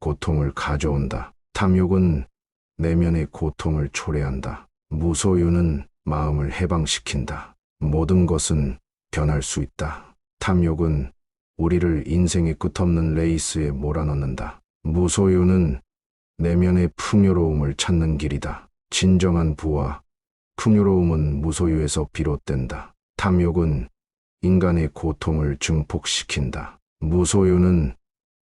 고통을 가져온다. 탐욕은 내면의 고통을 초래한다. 무소유는 마음을 해방시킨다. 모든 것은 변할 수 있다. 탐욕은 우리를 인생의 끝없는 레이스에 몰아넣는다. 무소유는 내면의 풍요로움을 찾는 길이다. 진정한 부와 풍요로움은 무소유에서 비롯된다. 탐욕은 인간의 고통을 증폭시킨다. 무소유는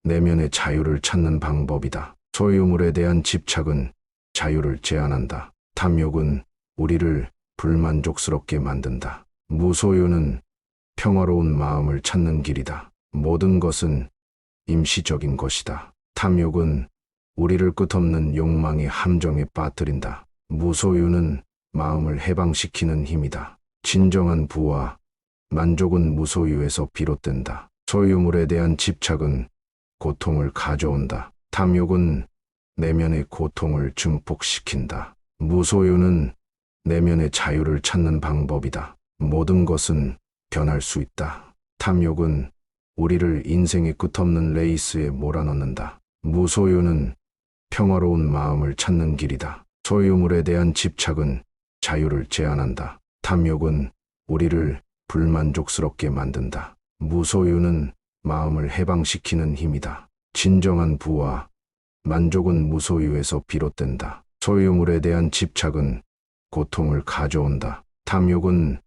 내면의 자유를 찾는 방법이다. 소유물에 대한 집착은 자유를 제한한다. 탐욕은 우리를 불만족스럽게 만든다. 무소유는 평화로운 마음을 찾는 길이다. 모든 것은 임시적인 것이다. 탐욕은 우리를 끝없는 욕망의 함정에 빠뜨린다. 무소유는 마음을 해방시키는 힘이다. 진정한 부와 만족은 무소유에서 비롯된다. 소유물에 대한 집착은 고통을 가져온다. 탐욕은 내면의 고통을 증폭시킨다. 무소유는 내면의 자유를 찾는 방법이다. 모든 것은 변할 수 있다. 탐욕은 우리를 인생의 끝없는 레이스에 몰아넣는다. 무소유는 평화로운 마음을 찾는 길이다. 소유물에 대한 집착은 자유를 제한한다. 탐욕은 우리를 불만족스럽게 만든다. 무소유는 마음을 해방시키는 힘이다. 진정한 부와 만족은 무소유에서 비롯된다. 소유물에 대한 집착은 고통을 가져온다. 탐욕은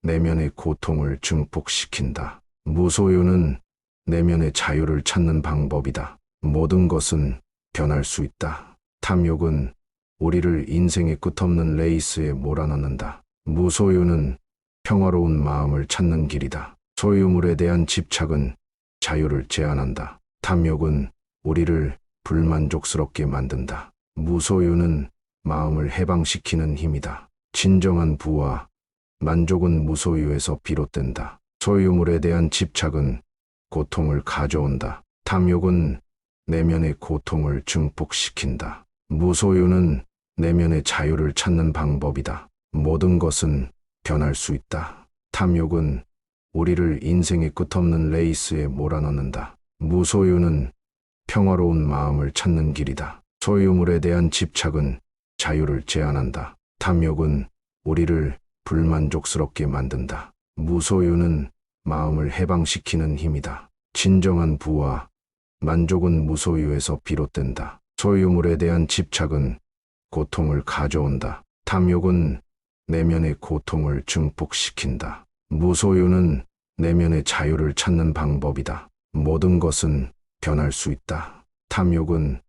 내면의 고통을 증폭시킨다. 무소유는 내면의 자유를 찾는 방법이다. 모든 것은 변할 수 있다. 탐욕은 우리를 인생의 끝없는 레이스에 몰아넣는다. 무소유는 평화로운 마음을 찾는 길이다. 소유물에 대한 집착은 자유를 제한한다. 탐욕은 우리를 불만족스럽게 만든다. 무소유는 마음을 해방시키는 힘이다. 진정한 부와 만족은 무소유에서 비롯된다. 소유물에 대한 집착은 고통을 가져온다. 탐욕은 내면의 고통을 증폭시킨다. 무소유는 내면의 자유를 찾는 방법이다. 모든 것은 변할 수 있다. 탐욕은 우리를 인생의 끝없는 레이스에 몰아넣는다. 무소유는 평화로운 마음을 찾는 길이다. 소유물에 대한 집착은 자유를 제한한다. 탐욕은 우리를 불만족스럽게 만든다. 무소유는 마음을 해방시키는 힘이다. 진정한 부와 만족은 무소유에서 비롯된다. 소유물에 대한 집착은 고통을 가져온다. 탐욕은 내면의 고통을 증폭시킨다. 무소유는 내면의 자유를 찾는 방법이다. 모든 것은 변할 수 있다. 탐욕은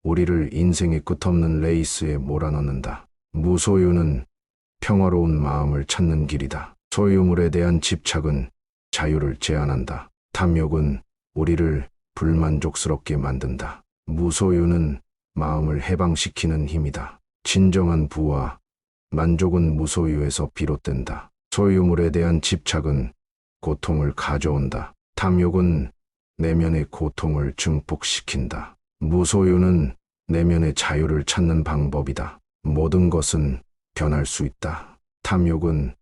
우리를 인생의 끝없는 레이스에 몰아넣는다. 무소유는 평화로운 마음을 찾는 길이다. 소유물에 대한 집착은 자유를 제한한다. 탐욕은 우리를 불만족스럽게 만든다. 무소유는 마음을 해방시키는 힘이다. 진정한 부와 만족은 무소유에서 비롯된다. 소유물에 대한 집착은 고통을 가져온다. 탐욕은 내면의 고통을 증폭시킨다. 무소유는 내면의 자유를 찾는 방법이다. 모든 것은 변할 수 있다. 탐욕은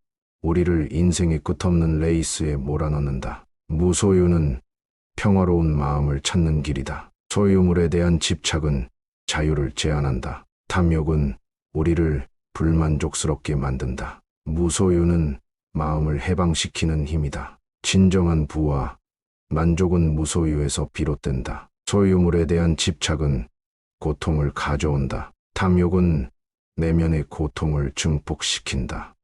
우리를 인생의 끝없는 레이스에 몰아넣는다. 무소유는 평화로운 마음을 찾는 길이다. 소유물에 대한 집착은 자유를 제한한다. 탐욕은 우리를 불만족스럽게 만든다. 무소유는 마음을 해방시키는 힘이다. 진정한 부와 만족은 무소유에서 비롯된다. 소유물에 대한 집착은 고통을 가져온다. 탐욕은 내면의 고통을 증폭시킨다.